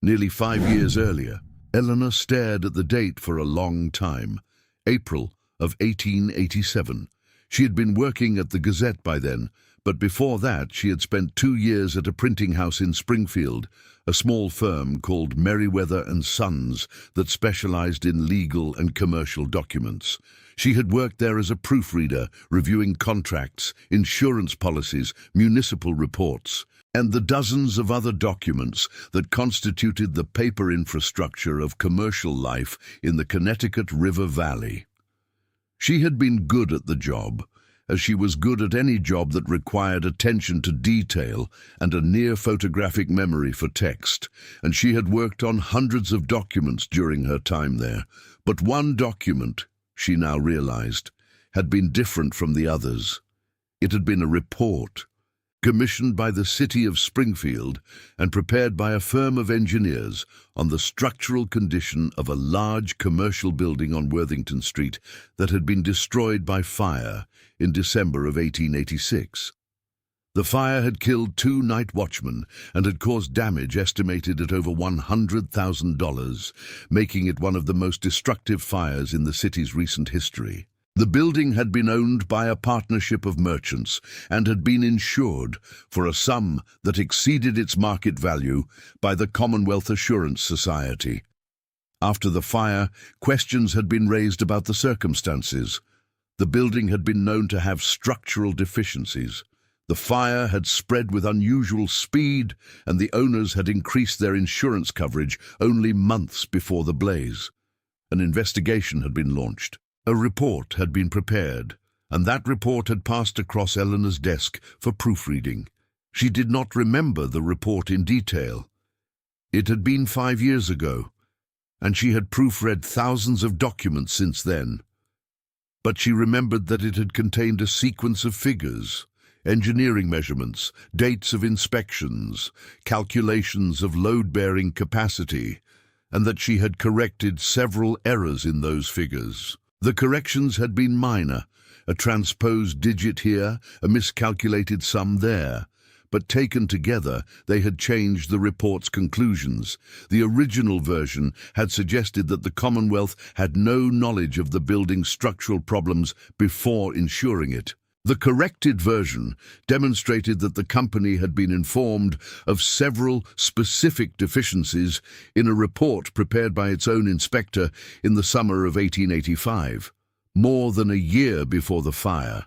Nearly 5 years earlier. Eleanor stared at the date for a long time. April of 1887. She had been working at the Gazette by then, but before that she had spent 2 years at a printing house in Springfield, a small firm called Merriweather and Sons that specialized in legal and commercial documents. She had worked there as a proofreader, reviewing contracts, insurance policies, municipal reports, and the dozens of other documents that constituted the paper infrastructure of commercial life in the Connecticut River Valley. She had been good at the job, as she was good at any job that required attention to detail and a near photographic memory for text, and she had worked on hundreds of documents during her time there. But one document, she now realized, had been different from the others. It had been a report, commissioned by the city of Springfield and prepared by a firm of engineers on the structural condition of a large commercial building on Worthington Street that had been destroyed by fire in December of 1886. The fire had killed 2 night watchmen and had caused damage estimated at over $100,000, making it one of the most destructive fires in the city's recent history. The building had been owned by a partnership of merchants and had been insured for a sum that exceeded its market value by the Commonwealth Assurance Society. After the fire, questions had been raised about the circumstances. The building had been known to have structural deficiencies. The fire had spread with unusual speed, and the owners had increased their insurance coverage only months before the blaze. An investigation had been launched. A report had been prepared, and that report had passed across Eleanor's desk for proofreading. She did not remember the report in detail. It had been 5 years ago, and she had proofread thousands of documents since then. But she remembered that it had contained a sequence of figures, engineering measurements, dates of inspections, calculations of load-bearing capacity, and that she had corrected several errors in those figures. The corrections had been minor, a transposed digit here, a miscalculated sum there, but taken together they had changed the report's conclusions. The original version had suggested that the Commonwealth had no knowledge of the building's structural problems before insuring it. The corrected version demonstrated that the company had been informed of several specific deficiencies in a report prepared by its own inspector in the summer of 1885, more than a year before the fire.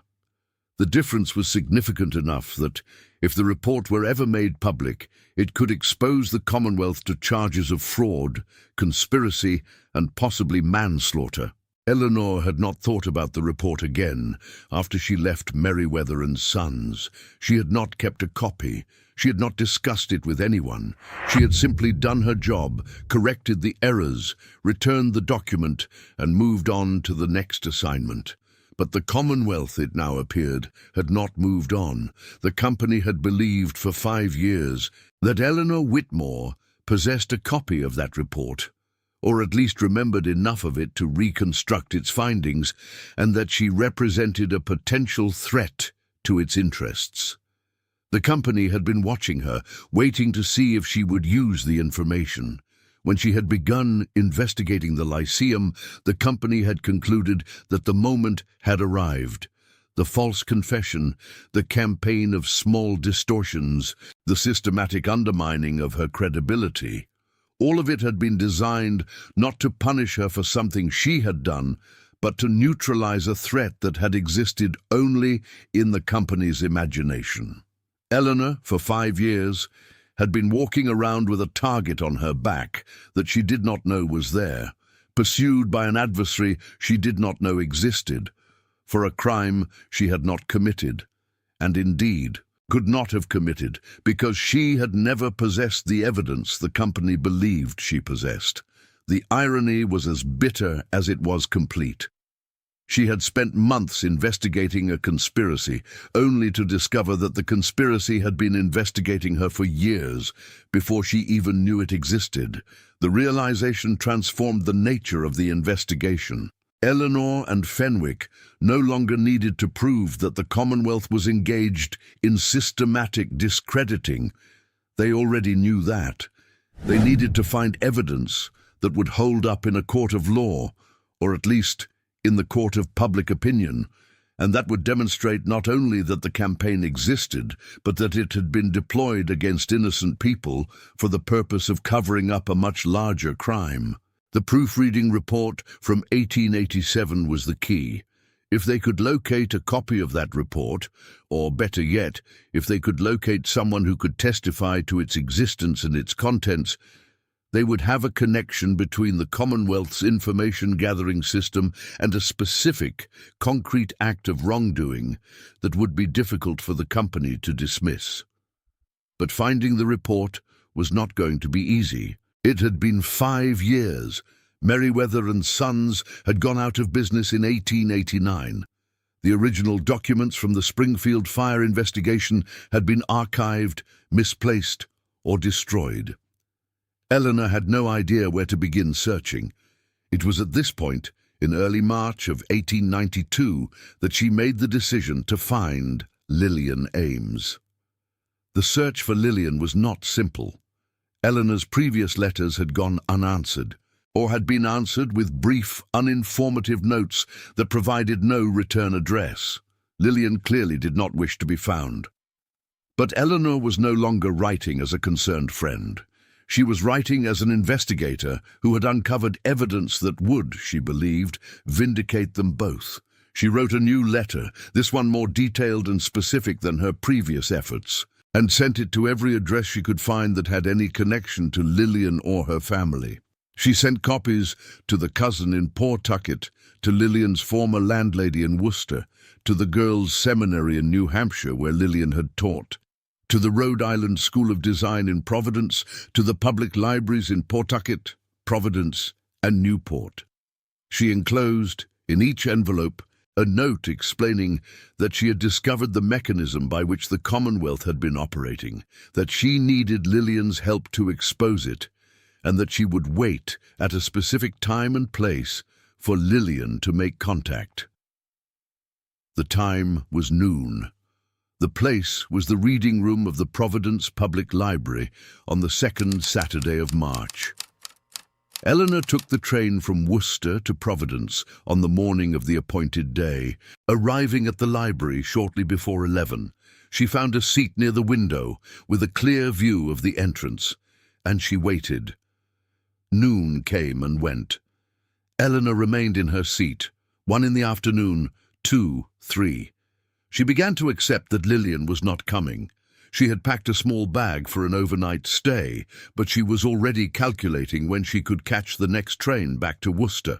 The difference was significant enough that, if the report were ever made public, it could expose the Commonwealth to charges of fraud, conspiracy, and possibly manslaughter. Eleanor had not thought about the report again after she left Merriweather and Sons. She had not kept a copy. She had not discussed it with anyone. She had simply done her job, corrected the errors, returned the document, and moved on to the next assignment. But the Commonwealth, it now appeared, had not moved on. The company had believed for 5 years that Eleanor Whitmore possessed a copy of that report, or at least remembered enough of it to reconstruct its findings, and that she represented a potential threat to its interests. The company had been watching her, waiting to see if she would use the information. When she had begun investigating the Lyceum, the company had concluded that the moment had arrived. The false confession, the campaign of small distortions, the systematic undermining of her credibility. All of it had been designed not to punish her for something she had done, but to neutralize a threat that had existed only in the company's imagination. Eleanor, for 5 years, had been walking around with a target on her back that she did not know was there, pursued by an adversary she did not know existed, for a crime she had not committed, and indeed could not have committed, because she had never possessed the evidence the company believed she possessed. The irony was as bitter as it was complete. She had spent months investigating a conspiracy, only to discover that the conspiracy had been investigating her for years, before she even knew it existed. The realization transformed the nature of the investigation. Eleanor and Fenwick no longer needed to prove that the Commonwealth was engaged in systematic discrediting. They already knew that. They needed to find evidence that would hold up in a court of law, or at least in the court of public opinion, and that would demonstrate not only that the campaign existed, but that it had been deployed against innocent people for the purpose of covering up a much larger crime. The proofreading report from 1887 was the key. If they could locate a copy of that report, or better yet, if they could locate someone who could testify to its existence and its contents, they would have a connection between the Commonwealth's information-gathering system and a specific, concrete act of wrongdoing that would be difficult for the company to dismiss. But finding the report was not going to be easy. It had been 5 years. Merriweather and Sons had gone out of business in 1889. The original documents from the Springfield fire investigation had been archived, misplaced, or destroyed. Eleanor had no idea where to begin searching. It was at this point, in early March of 1892, that she made the decision to find Lillian Ames. The search for Lillian was not simple. Eleanor's previous letters had gone unanswered, or had been answered with brief, uninformative notes that provided no return address. Lillian clearly did not wish to be found. But Eleanor was no longer writing as a concerned friend. She was writing as an investigator who had uncovered evidence that would, she believed, vindicate them both. She wrote a new letter, this one more detailed and specific than her previous efforts, and sent it to every address she could find that had any connection to Lillian or her family. She sent copies to the cousin in Pawtucket, to Lillian's former landlady in Worcester, to the girls' seminary in New Hampshire where Lillian had taught, to the Rhode Island School of Design in Providence, to the public libraries in Pawtucket, Providence, and Newport. She enclosed, in each envelope, a note explaining that she had discovered the mechanism by which the Commonwealth had been operating, that she needed Lillian's help to expose it, and that she would wait at a specific time and place for Lillian to make contact. The time was noon. The place was the reading room of the Providence Public Library on the second Saturday of March. Eleanor took the train from Worcester to Providence on the morning of the appointed day. Arriving at the library shortly before 11, she found a seat near the window with a clear view of the entrance, and she waited. Noon came and went. Eleanor remained in her seat, 1 in the afternoon, 2, 3. She began to accept that Lillian was not coming. She had packed a small bag for an overnight stay, but she was already calculating when she could catch the next train back to Worcester.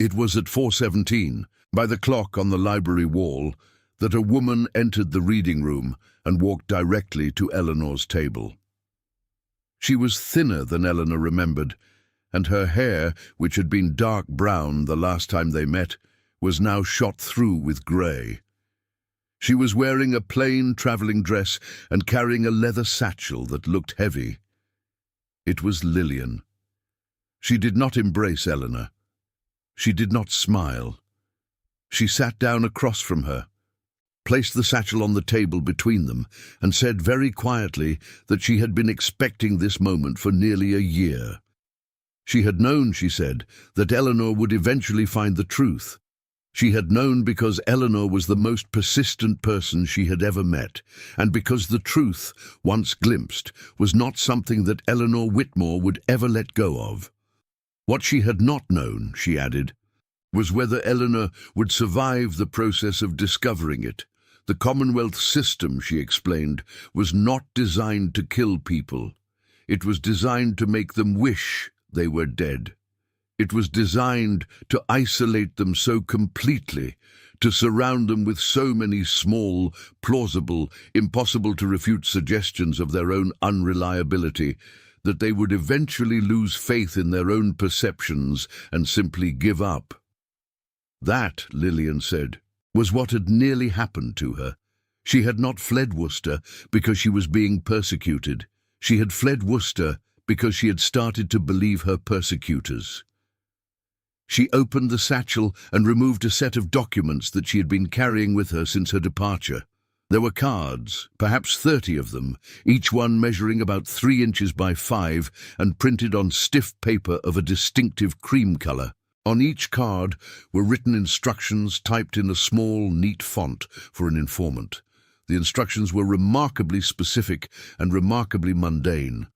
It was at 4:17, by the clock on the library wall, that a woman entered the reading room and walked directly to Eleanor's table. She was thinner than Eleanor remembered, and her hair, which had been dark brown the last time they met, was now shot through with grey. She was wearing a plain travelling dress and carrying a leather satchel that looked heavy. It was Lillian. She did not embrace Eleanor. She did not smile. She sat down across from her, placed the satchel on the table between them, and said very quietly that she had been expecting this moment for nearly a year. She had known, she said, that Eleanor would eventually find the truth. She had known because Eleanor was the most persistent person she had ever met, and because the truth, once glimpsed, was not something that Eleanor Whitmore would ever let go of. What she had not known, she added, was whether Eleanor would survive the process of discovering it. The Commonwealth system, she explained, was not designed to kill people. It was designed to make them wish they were dead. It was designed to isolate them so completely, to surround them with so many small, plausible, impossible-to-refute suggestions of their own unreliability, that they would eventually lose faith in their own perceptions and simply give up. That, Lillian said, was what had nearly happened to her. She had not fled Worcester because she was being persecuted. She had fled Worcester because she had started to believe her persecutors. She opened the satchel and removed a set of documents that she had been carrying with her since her departure. There were cards, perhaps 30 of them, each one measuring about 3 inches by 5 and printed on stiff paper of a distinctive cream colour. On each card were written instructions typed in a small, neat font for an informant. The instructions were remarkably specific and remarkably mundane.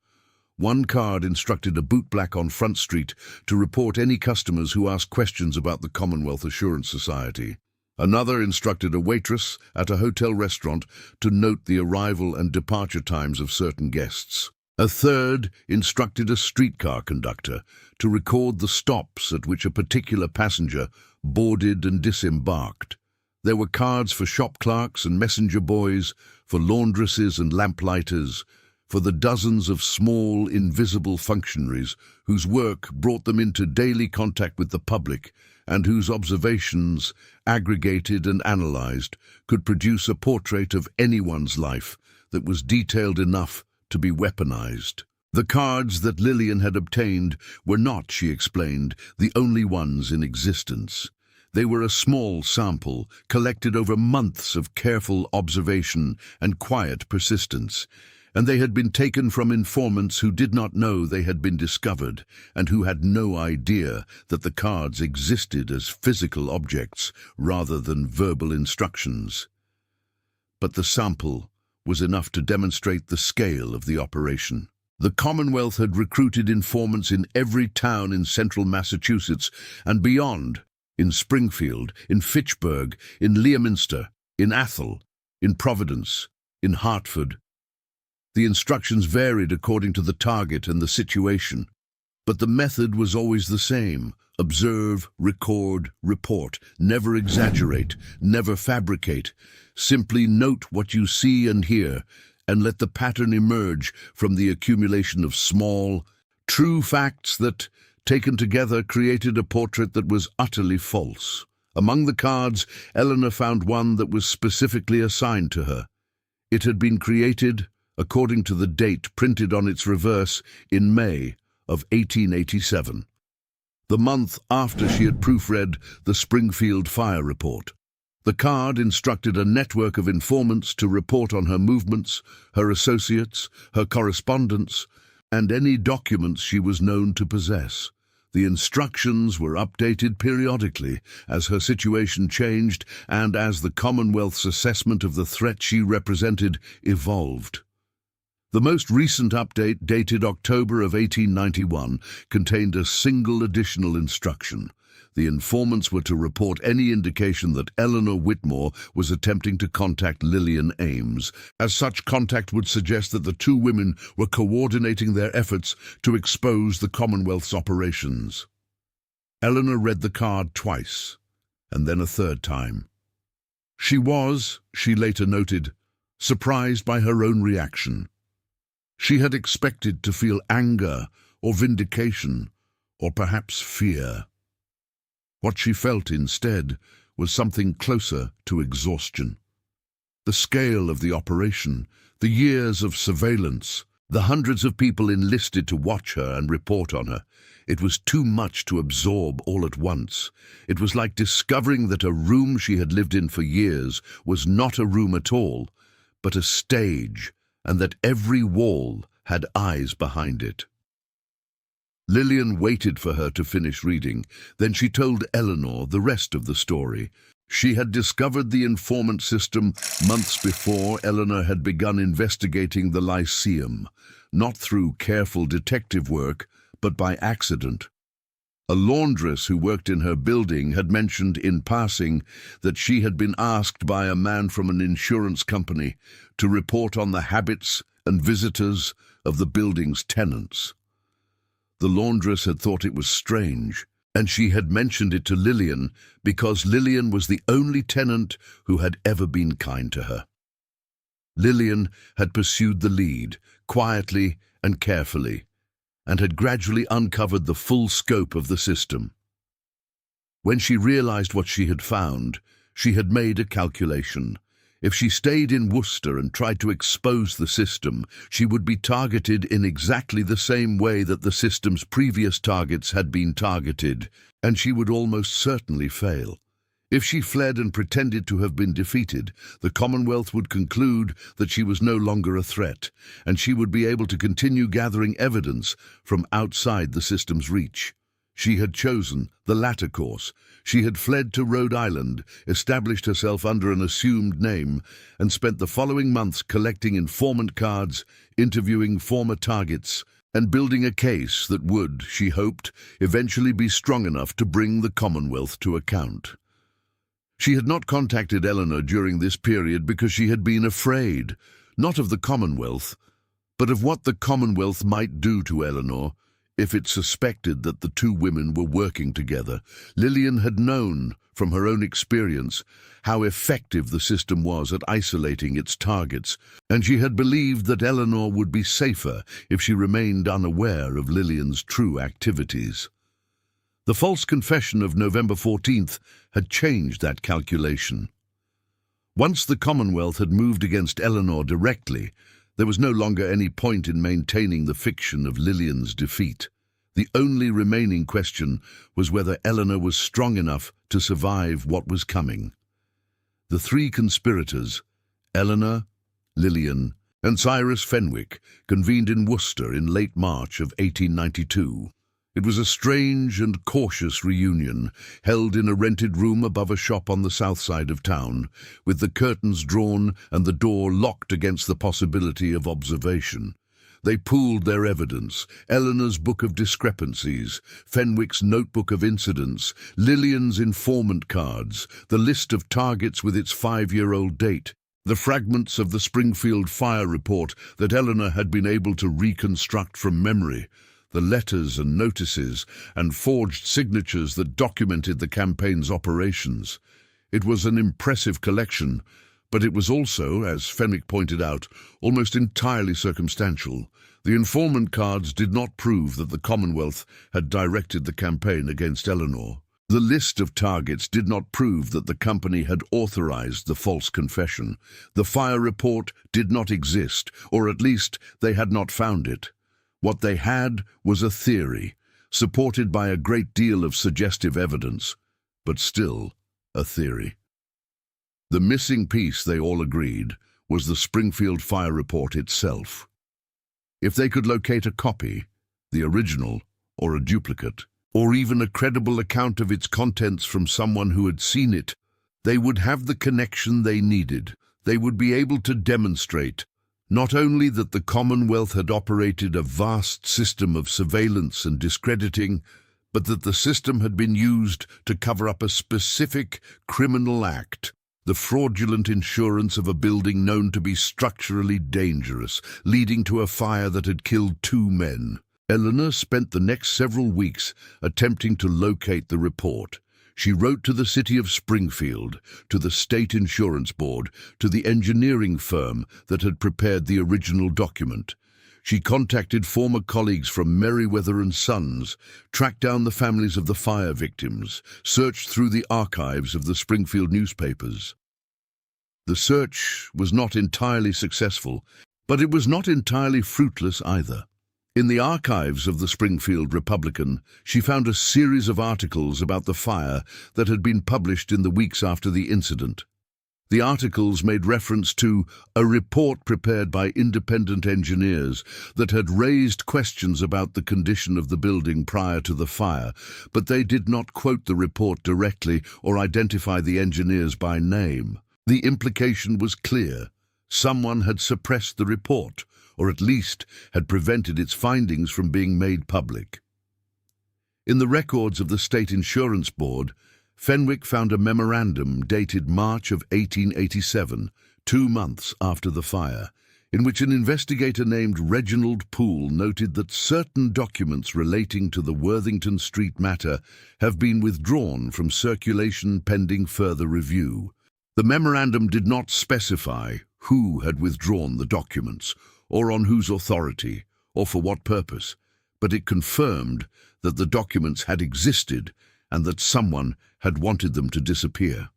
One card instructed a bootblack on Front Street to report any customers who asked questions about the Commonwealth Assurance Society. Another instructed a waitress at a hotel restaurant to note the arrival and departure times of certain guests. A third instructed a streetcar conductor to record the stops at which a particular passenger boarded and disembarked. There were cards for shop clerks and messenger boys, for laundresses and lamplighters, for the dozens of small, invisible functionaries whose work brought them into daily contact with the public and whose observations, aggregated and analyzed, could produce a portrait of anyone's life that was detailed enough to be weaponized. The cards that Lillian had obtained were not, she explained, the only ones in existence. They were a small sample, collected over months of careful observation and quiet persistence, and they had been taken from informants who did not know they had been discovered and who had no idea that the cards existed as physical objects rather than verbal instructions. But the sample was enough to demonstrate the scale of the operation. The Commonwealth had recruited informants in every town in central Massachusetts and beyond, in Springfield, in Fitchburg, in Leominster, in Athol, in Providence, in Hartford. The instructions varied according to the target and the situation, but the method was always the same: observe, record, report, never exaggerate, never fabricate. Simply note what you see and hear, and let the pattern emerge from the accumulation of small, true facts that, taken together, created a portrait that was utterly false. Among the cards, Eleanor found one that was specifically assigned to her. It had been created, according to the date printed on its reverse, in May of 1887, the month after she had proofread the Springfield fire report. The card instructed a network of informants to report on her movements, her associates, her correspondence, and any documents she was known to possess. The instructions were updated periodically as her situation changed and as the Commonwealth's assessment of the threat she represented evolved. The most recent update, dated October of 1891, contained a single additional instruction. The informants were to report any indication that Eleanor Whitmore was attempting to contact Lillian Ames, as such contact would suggest that the two women were coordinating their efforts to expose the Commonwealth's operations. Eleanor read the card twice, and then a third time. She was, she later noted, surprised by her own reaction. She had expected to feel anger or vindication, or perhaps fear. What she felt instead was something closer to exhaustion. The scale of the operation, the years of surveillance, the hundreds of people enlisted to watch her and report on her. It was too much to absorb all at once. It was like discovering that a room she had lived in for years was not a room at all, but a stage, and that every wall had eyes behind it. Lillian waited for her to finish reading. Then she told Eleanor the rest of the story. She had discovered the informant system months before Eleanor had begun investigating the Lyceum, not through careful detective work, but by accident. A laundress who worked in her building had mentioned in passing that she had been asked by a man from an insurance company to report on the habits and visitors of the building's tenants. The laundress had thought it was strange, and she had mentioned it to Lillian because Lillian was the only tenant who had ever been kind to her. Lillian had pursued the lead, quietly and carefully, and had gradually uncovered the full scope of the system. When she realized what she had found, she had made a calculation. If she stayed in Worcester and tried to expose the system, she would be targeted in exactly the same way that the system's previous targets had been targeted, and she would almost certainly fail. If she fled and pretended to have been defeated, the Commonwealth would conclude that she was no longer a threat, and she would be able to continue gathering evidence from outside the system's reach. She had chosen the latter course. She had fled to Rhode Island, established herself under an assumed name, and spent the following months collecting informant cards, interviewing former targets, and building a case that would, she hoped, eventually be strong enough to bring the Commonwealth to account. She had not contacted Eleanor during this period because she had been afraid, not of the Commonwealth, but of what the Commonwealth might do to Eleanor if it suspected that the two women were working together. Lillian had known, from her own experience, how effective the system was at isolating its targets, and she had believed that Eleanor would be safer if she remained unaware of Lillian's true activities. The false confession of November 14th had changed that calculation. Once the Commonwealth had moved against Eleanor directly, there was no longer any point in maintaining the fiction of Lillian's defeat. The only remaining question was whether Eleanor was strong enough to survive what was coming. The three conspirators, Eleanor, Lillian, and Cyrus Fenwick, convened in Worcester in late March of 1892. It was a strange and cautious reunion, held in a rented room above a shop on the south side of town, with the curtains drawn and the door locked against the possibility of observation. They pooled their evidence: Eleanor's book of discrepancies, Fenwick's notebook of incidents, Lillian's informant cards, the list of targets with its 5-year-old date, the fragments of the Springfield fire report that Eleanor had been able to reconstruct from memory, the letters and notices and forged signatures that documented the campaign's operations. It was an impressive collection, but it was also, as Fenwick pointed out, almost entirely circumstantial. The informant cards did not prove that the Commonwealth had directed the campaign against Eleanor. The list of targets did not prove that the company had authorized the false confession. The fire report did not exist, or at least they had not found it. What they had was a theory, supported by a great deal of suggestive evidence, but still a theory. The missing piece, they all agreed, was the Springfield fire report itself. If they could locate a copy, the original, or a duplicate, or even a credible account of its contents from someone who had seen it, they would have the connection they needed. They would be able to demonstrate not only that the Commonwealth had operated a vast system of surveillance and discrediting, but that the system had been used to cover up a specific criminal act: the fraudulent insurance of a building known to be structurally dangerous, leading to a fire that had killed 2 men. Eleanor spent the next several weeks attempting to locate the report. She wrote to the city of Springfield, to the state insurance board, to the engineering firm that had prepared the original document. She contacted former colleagues from Merriweather and Sons, tracked down the families of the fire victims, searched through the archives of the Springfield newspapers. The search was not entirely successful, but it was not entirely fruitless either. In the archives of the Springfield Republican, she found a series of articles about the fire that had been published in the weeks after the incident. The articles made reference to a report prepared by independent engineers that had raised questions about the condition of the building prior to the fire, but they did not quote the report directly or identify the engineers by name. The implication was clear. Someone had suppressed the report, or at least had prevented its findings from being made public. In the records of the State Insurance Board, Fenwick found a memorandum dated March of 1887, 2 months after the fire, in which an investigator named Reginald Poole noted that certain documents relating to the Worthington Street matter have been withdrawn from circulation pending further review. The memorandum did not specify who had withdrawn the documents, or on whose authority, or for what purpose, but it confirmed that the documents had existed and that someone had wanted them to disappear.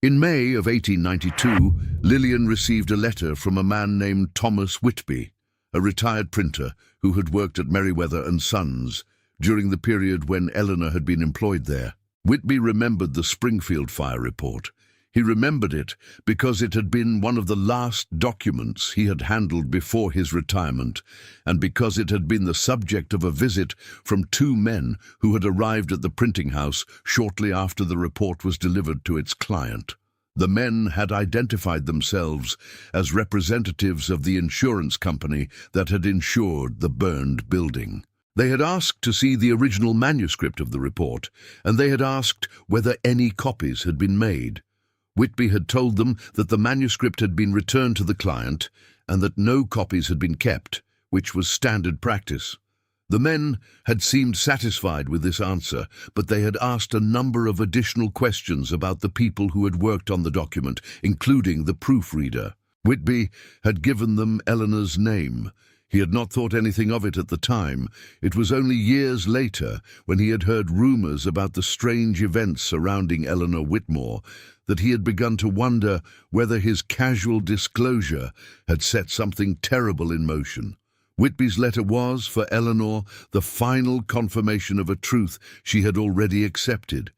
In May of 1892, Lillian received a letter from a man named Thomas Whitby, a retired printer who had worked at Merriweather and Sons during the period when Eleanor had been employed there. Whitby remembered the Springfield fire report. He remembered it because it had been one of the last documents he had handled before his retirement, and because it had been the subject of a visit from 2 men who had arrived at the printing house shortly after the report was delivered to its client. The men had identified themselves as representatives of the insurance company that had insured the burned building. They had asked to see the original manuscript of the report, and they had asked whether any copies had been made. Whitby had told them that the manuscript had been returned to the client and that no copies had been kept, which was standard practice. The men had seemed satisfied with this answer, but they had asked a number of additional questions about the people who had worked on the document, including the proofreader. Whitby had given them Eleanor's name. He had not thought anything of it at the time. It was only years later, when he had heard rumors about the strange events surrounding Eleanor Whitmore, that he had begun to wonder whether his casual disclosure had set something terrible in motion. Whitby's letter was, for Eleanor, the final confirmation of a truth she had already accepted.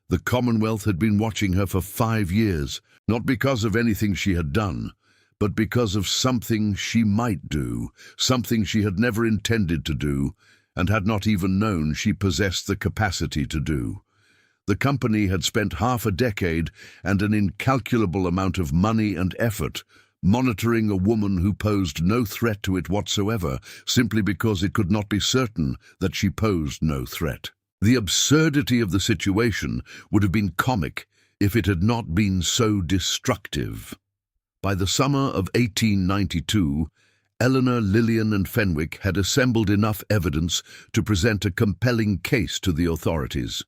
The Commonwealth had been watching her for 5 years, not because of anything she had done, but because of something she might do, something she had never intended to do, and had not even known she possessed the capacity to do. The company had spent half a decade and an incalculable amount of money and effort monitoring a woman who posed no threat to it whatsoever, simply because it could not be certain that she posed no threat. The absurdity of the situation would have been comic if it had not been so destructive. By the summer of 1892, Eleanor, Lillian, and Fenwick had assembled enough evidence to present a compelling case to the authorities.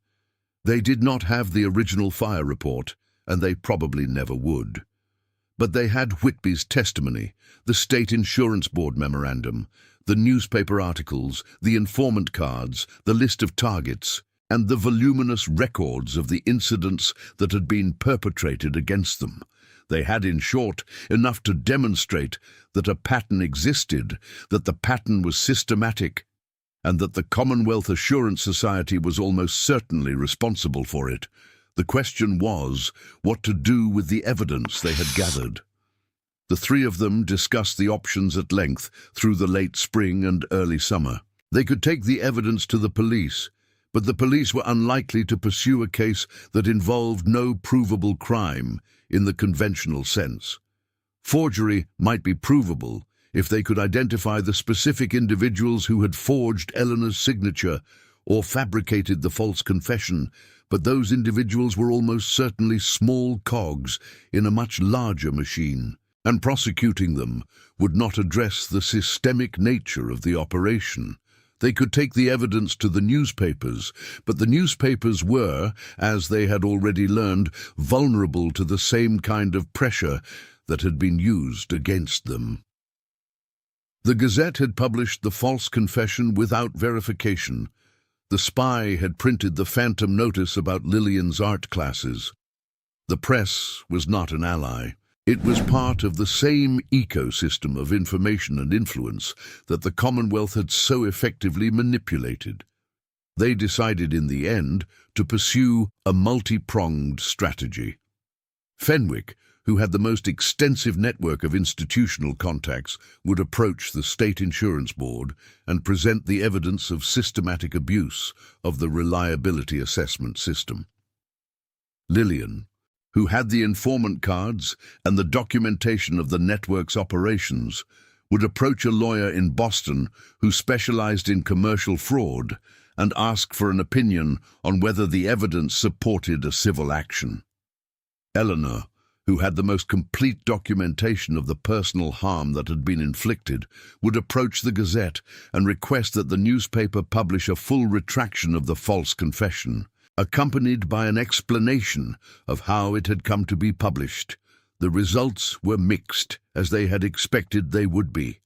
They did not have the original fire report, and they probably never would. But they had Whitby's testimony, the State Insurance Board memorandum, the newspaper articles, the informant cards, the list of targets, and the voluminous records of the incidents that had been perpetrated against them. They had, in short, enough to demonstrate that a pattern existed, that the pattern was systematic, and that the Commonwealth Assurance Society was almost certainly responsible for it. The question was what to do with the evidence they had gathered. The 3 of them discussed the options at length through the late spring and early summer. They could take the evidence to the police, but the police were unlikely to pursue a case that involved no provable crime in the conventional sense. Forgery might be provable if they could identify the specific individuals who had forged Eleanor's signature or fabricated the false confession, but those individuals were almost certainly small cogs in a much larger machine, and prosecuting them would not address the systemic nature of the operation. They could take the evidence to the newspapers, but the newspapers were, as they had already learned, vulnerable to the same kind of pressure that had been used against them. The Gazette had published the false confession without verification. The spy had printed the phantom notice about Lillian's art classes. The press was not an ally. It was part of the same ecosystem of information and influence that the Commonwealth had so effectively manipulated. They decided in the end to pursue a multi-pronged strategy. Fenwick, who had the most extensive network of institutional contacts, would approach the State Insurance Board and present the evidence of systematic abuse of the reliability assessment system. Lillian, who had the informant cards and the documentation of the network's operations, would approach a lawyer in Boston who specialized in commercial fraud and ask for an opinion on whether the evidence supported a civil action. Eleanor, who had the most complete documentation of the personal harm that had been inflicted, would approach the Gazette and request that the newspaper publish a full retraction of the false confession, accompanied by an explanation of how it had come to be published. The results were mixed, as they had expected they would be.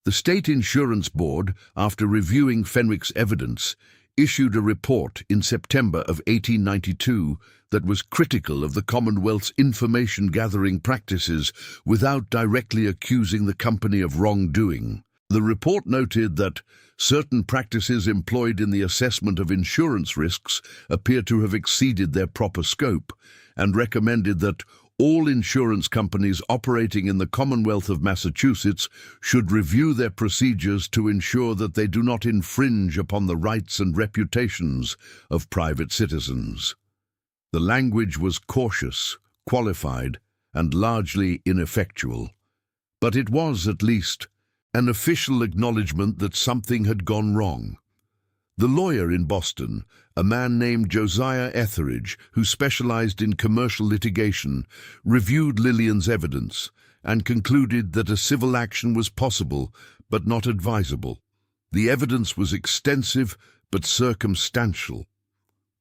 The State Insurance Board, after reviewing Fenwick's evidence, issued a report in September of 1892 that was critical of the Commonwealth's information-gathering practices without directly accusing the company of wrongdoing. The report noted that certain practices employed in the assessment of insurance risks appear to have exceeded their proper scope, and recommended that all insurance companies operating in the Commonwealth of Massachusetts should review their procedures to ensure that they do not infringe upon the rights and reputations of private citizens. The language was cautious, qualified, and largely ineffectual, but it was, at least, an official acknowledgement that something had gone wrong. The lawyer in Boston, a man named Josiah Etheridge, who specialized in commercial litigation, reviewed Lillian's evidence and concluded that a civil action was possible but not advisable. The evidence was extensive but circumstantial,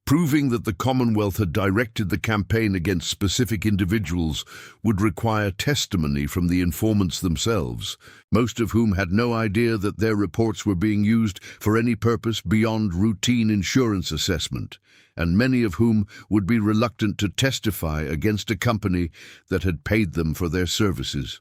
proving that the Commonwealth had directed the campaign against specific individuals would require testimony from the informants themselves, most of whom had no idea that their reports were being used for any purpose beyond routine insurance assessment, and many of whom would be reluctant to testify against a company that had paid them for their services.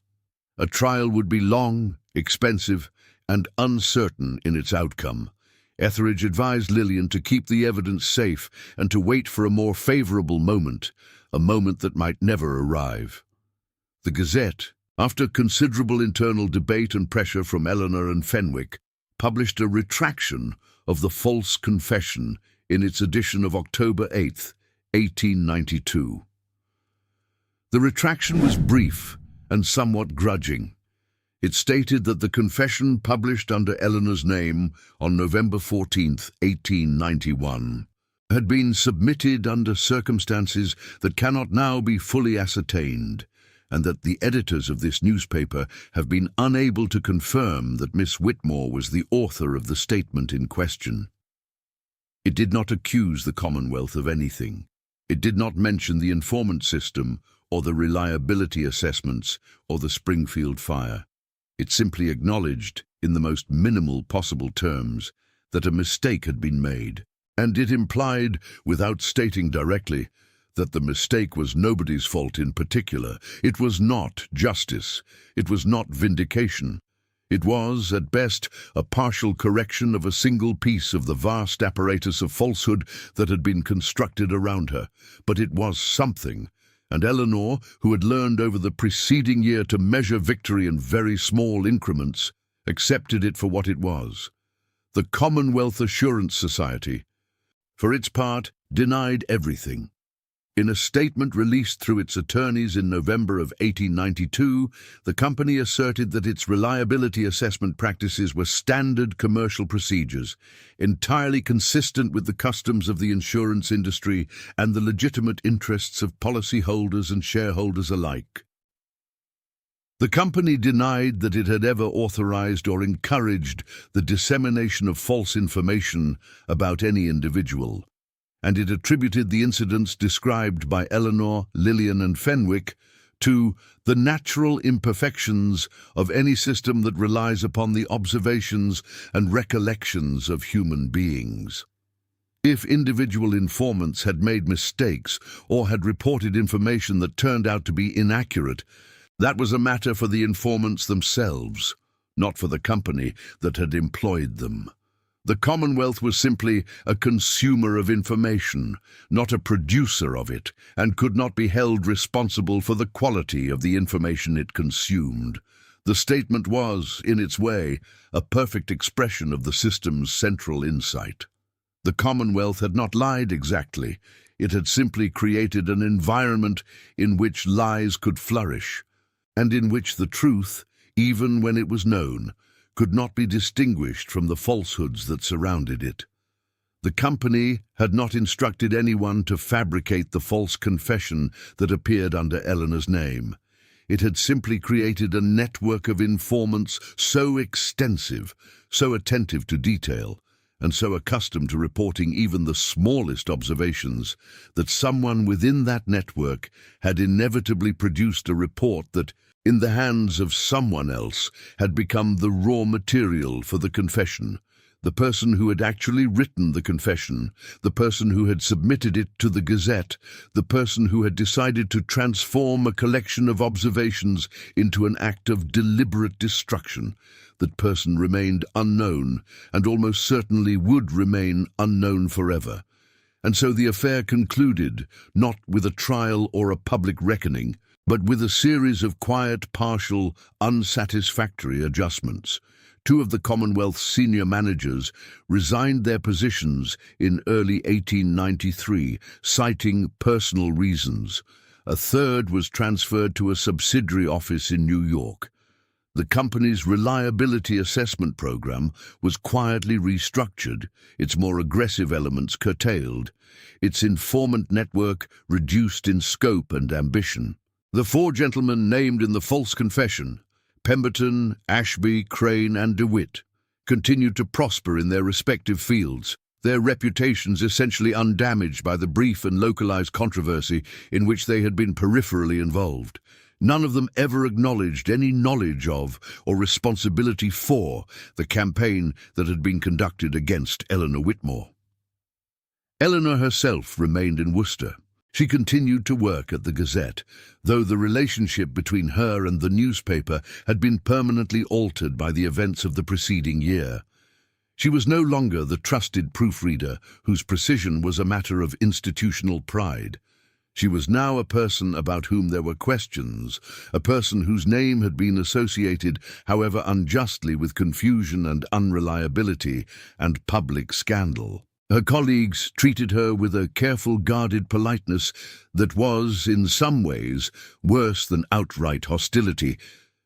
A trial would be long, expensive, and uncertain in its outcome. Etheridge advised Lillian to keep the evidence safe and to wait for a more favorable moment, a moment that might never arrive. The Gazette, after considerable internal debate and pressure from Eleanor and Fenwick, published a retraction of the false confession in its edition of October 8, 1892. The retraction was brief and somewhat grudging. It stated that the confession published under Eleanor's name on November 14, 1891, had been submitted under circumstances that cannot now be fully ascertained, and that the editors of this newspaper have been unable to confirm that Miss Whitmore was the author of the statement in question. It did not accuse the Commonwealth of anything. It did not mention the informant system, or the reliability assessments, or the Springfield fire. It simply acknowledged, in the most minimal possible terms, that a mistake had been made, and it implied, without stating directly, that the mistake was nobody's fault in particular. It was not justice. It was not vindication. It was, at best, a partial correction of a single piece of the vast apparatus of falsehood that had been constructed around her. But it was something, and Eleanor, who had learned over the preceding year to measure victory in very small increments, accepted it for what it was. The Commonwealth Assurance Society, for its part, denied everything. In a statement released through its attorneys in November of 1892, the company asserted that its reliability assessment practices were standard commercial procedures, entirely consistent with the customs of the insurance industry and the legitimate interests of policyholders and shareholders alike. The company denied that it had ever authorized or encouraged the dissemination of false information about any individual, and it attributed the incidents described by Eleanor, Lillian, and Fenwick to the natural imperfections of any system that relies upon the observations and recollections of human beings. If individual informants had made mistakes or had reported information that turned out to be inaccurate, that was a matter for the informants themselves, not for the company that had employed them. The Commonwealth was simply a consumer of information, not a producer of it, and could not be held responsible for the quality of the information it consumed. The statement was, in its way, a perfect expression of the system's central insight. The Commonwealth had not lied exactly. It had simply created an environment in which lies could flourish, and in which the truth, even when it was known, could not be distinguished from the falsehoods that surrounded it. The company had not instructed anyone to fabricate the false confession that appeared under Eleanor's name. It had simply created a network of informants so extensive, so attentive to detail, and so accustomed to reporting even the smallest observations, that someone within that network had inevitably produced a report that, in the hands of someone else, had become the raw material for the confession. The person who had actually written the confession, the person who had submitted it to the Gazette, the person who had decided to transform a collection of observations into an act of deliberate destruction, that person remained unknown, and almost certainly would remain unknown forever. And so the affair concluded, not with a trial or a public reckoning, but with a series of quiet, partial, unsatisfactory adjustments. Two of the Commonwealth's senior managers resigned their positions in early 1893, citing personal reasons. A third was transferred to a subsidiary office in New York. The company's reliability assessment program was quietly restructured, its more aggressive elements curtailed, its informant network reduced in scope and ambition. The four gentlemen named in the false confession, Pemberton, Ashby, Crane, and DeWitt, continued to prosper in their respective fields, their reputations essentially undamaged by the brief and localized controversy in which they had been peripherally involved. None of them ever acknowledged any knowledge of or responsibility for the campaign that had been conducted against Eleanor Whitmore. Eleanor herself remained in Worcester. She continued to work at the Gazette, though the relationship between her and the newspaper had been permanently altered by the events of the preceding year. She was no longer the trusted proofreader whose precision was a matter of institutional pride. She was now a person about whom there were questions, a person whose name had been associated, however unjustly, with confusion and unreliability and public scandal. Her colleagues treated her with a careful, guarded politeness that was, in some ways, worse than outright hostility,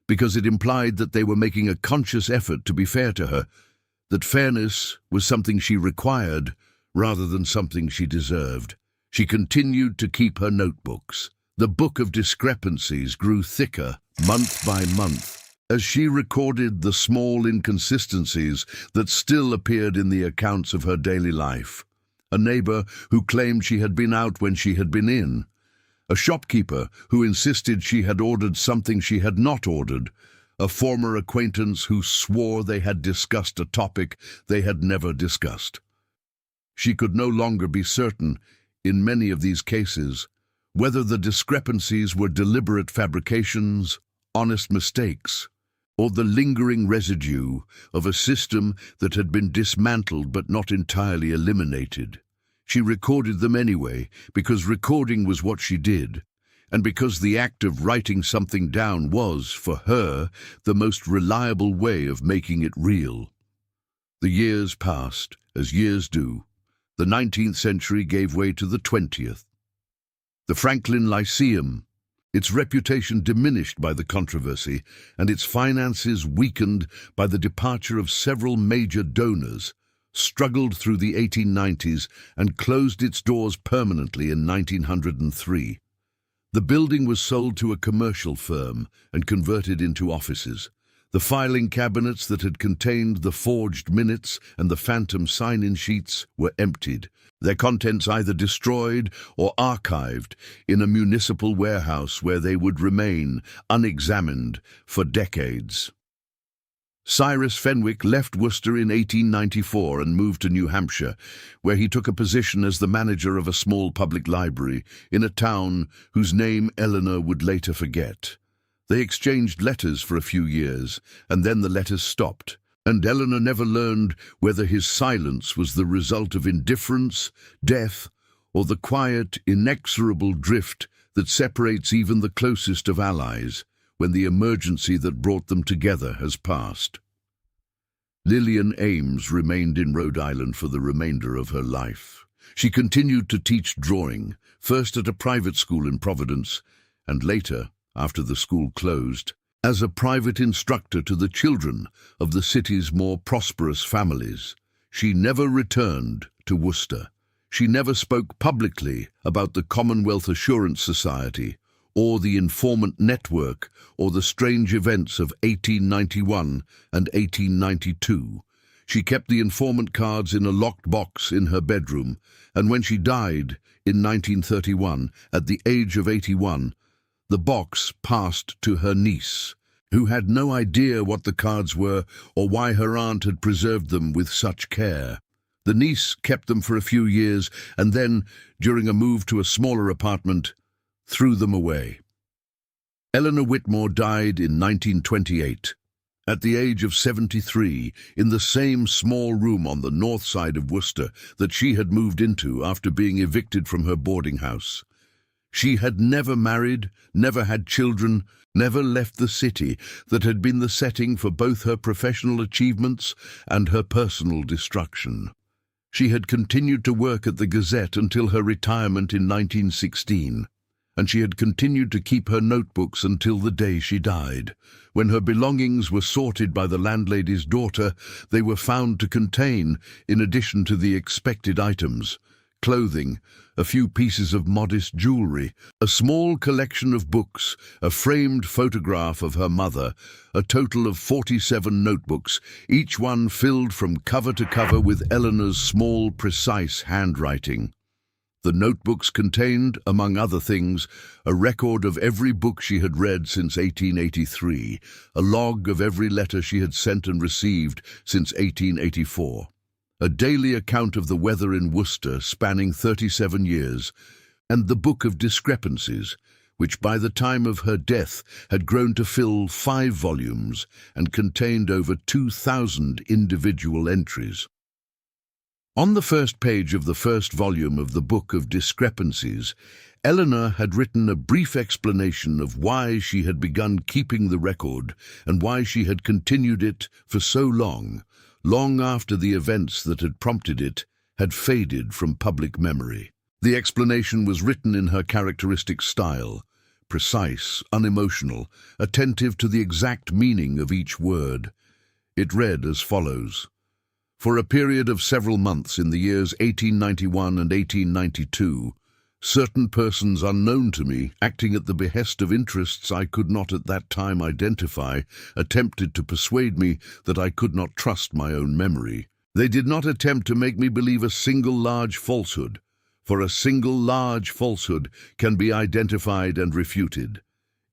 because it implied that they were making a conscious effort to be fair to her, that fairness was something she required rather than something she deserved. She continued to keep her notebooks. The book of discrepancies grew thicker month by month, as she recorded the small inconsistencies that still appeared in the accounts of her daily life. A neighbor who claimed she had been out when she had been in. A shopkeeper who insisted she had ordered something she had not ordered. A former acquaintance who swore they had discussed a topic they had never discussed. She could no longer be certain, in many of these cases, whether the discrepancies were deliberate fabrications, honest mistakes, or the lingering residue of a system that had been dismantled but not entirely eliminated. She recorded them anyway, because recording was what she did, and because the act of writing something down was, for her, the most reliable way of making it real. The years passed, as years do. The 19th century gave way to the 20th. The Franklin Lyceum, its reputation diminished by the controversy, and its finances weakened by the departure of several major donors, struggled through the 1890s and closed its doors permanently in 1903. The building was sold to a commercial firm and converted into offices. The filing cabinets that had contained the forged minutes and the phantom sign-in sheets were emptied, their contents either destroyed or archived in a municipal warehouse where they would remain unexamined for decades. Cyrus Fenwick left Worcester in 1894 and moved to New Hampshire, where he took a position as the manager of a small public library in a town whose name Eleanor would later forget. They exchanged letters for a few years, and then the letters stopped, and Eleanor never learned whether his silence was the result of indifference, death, or the quiet, inexorable drift that separates even the closest of allies when the emergency that brought them together has passed. Lillian Ames remained in Rhode Island for the remainder of her life. She continued to teach drawing, first at a private school in Providence, and later, after the school closed, as a private instructor to the children of the city's more prosperous families. She never returned to Worcester. She never spoke publicly about the Commonwealth Assurance Society, or the informant network, or the strange events of 1891 and 1892. She kept the informant cards in a locked box in her bedroom, and when she died in 1931, at the age of 81, the box passed to her niece, who had no idea what the cards were or why her aunt had preserved them with such care. The niece kept them for a few years and then, during a move to a smaller apartment, threw them away. Eleanor Whitmore died in 1928, at the age of 73, in the same small room on the north side of Worcester that she had moved into after being evicted from her boarding house. She had never married, never had children, never left the city that had been the setting for both her professional achievements and her personal destruction. She had continued to work at the Gazette until her retirement in 1916. And she had continued to keep her notebooks until the day she died. When her belongings were sorted by the landlady's daughter, they were found to contain, in addition to the expected items, clothing, a few pieces of modest jewelry, a small collection of books, a framed photograph of her mother, a total of 47 notebooks, each one filled from cover to cover with Eleanor's small, precise handwriting. The notebooks contained, among other things, a record of every book she had read since 1883, a log of every letter she had sent and received since 1884, a daily account of the weather in Worcester spanning 37 years, and the Book of Discrepancies, which by the time of her death had grown to fill 5 volumes and contained over 2,000 individual entries. On the first page of the first volume of the Book of Discrepancies, Eleanor had written a brief explanation of why she had begun keeping the record and why she had continued it for so long, long after the events that had prompted it had faded from public memory. The explanation was written in her characteristic style, precise, unemotional, attentive to the exact meaning of each word. It read as follows: For a period of several months in the years 1891 and 1892, certain persons unknown to me, acting at the behest of interests I could not at that time identify, attempted to persuade me that I could not trust my own memory. They did not attempt to make me believe a single large falsehood, for a single large falsehood can be identified and refuted.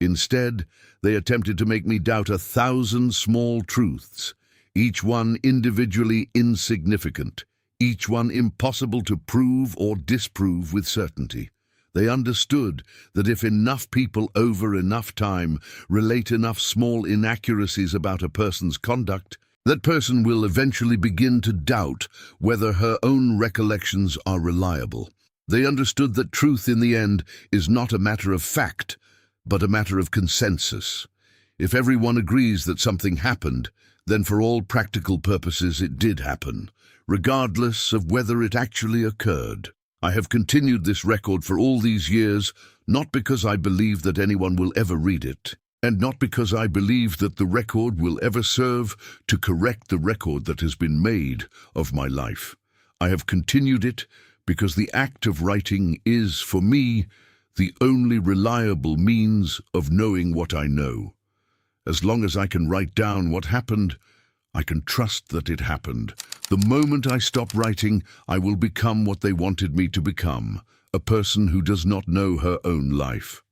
Instead, they attempted to make me doubt 1,000 small truths, each one individually insignificant, each one impossible to prove or disprove with certainty. They understood that if enough people over enough time relate enough small inaccuracies about a person's conduct, that person will eventually begin to doubt whether her own recollections are reliable. They understood that truth in the end is not a matter of fact, but a matter of consensus. If everyone agrees that something happened, then for all practical purposes it did happen, regardless of whether it actually occurred. I have continued this record for all these years, not because I believe that anyone will ever read it, and not because I believe that the record will ever serve to correct the record that has been made of my life. I have continued it because the act of writing is, for me, the only reliable means of knowing what I know. As long as I can write down what happened, I can trust that it happened. The moment I stop writing, I will become what they wanted me to become, a person who does not know her own life.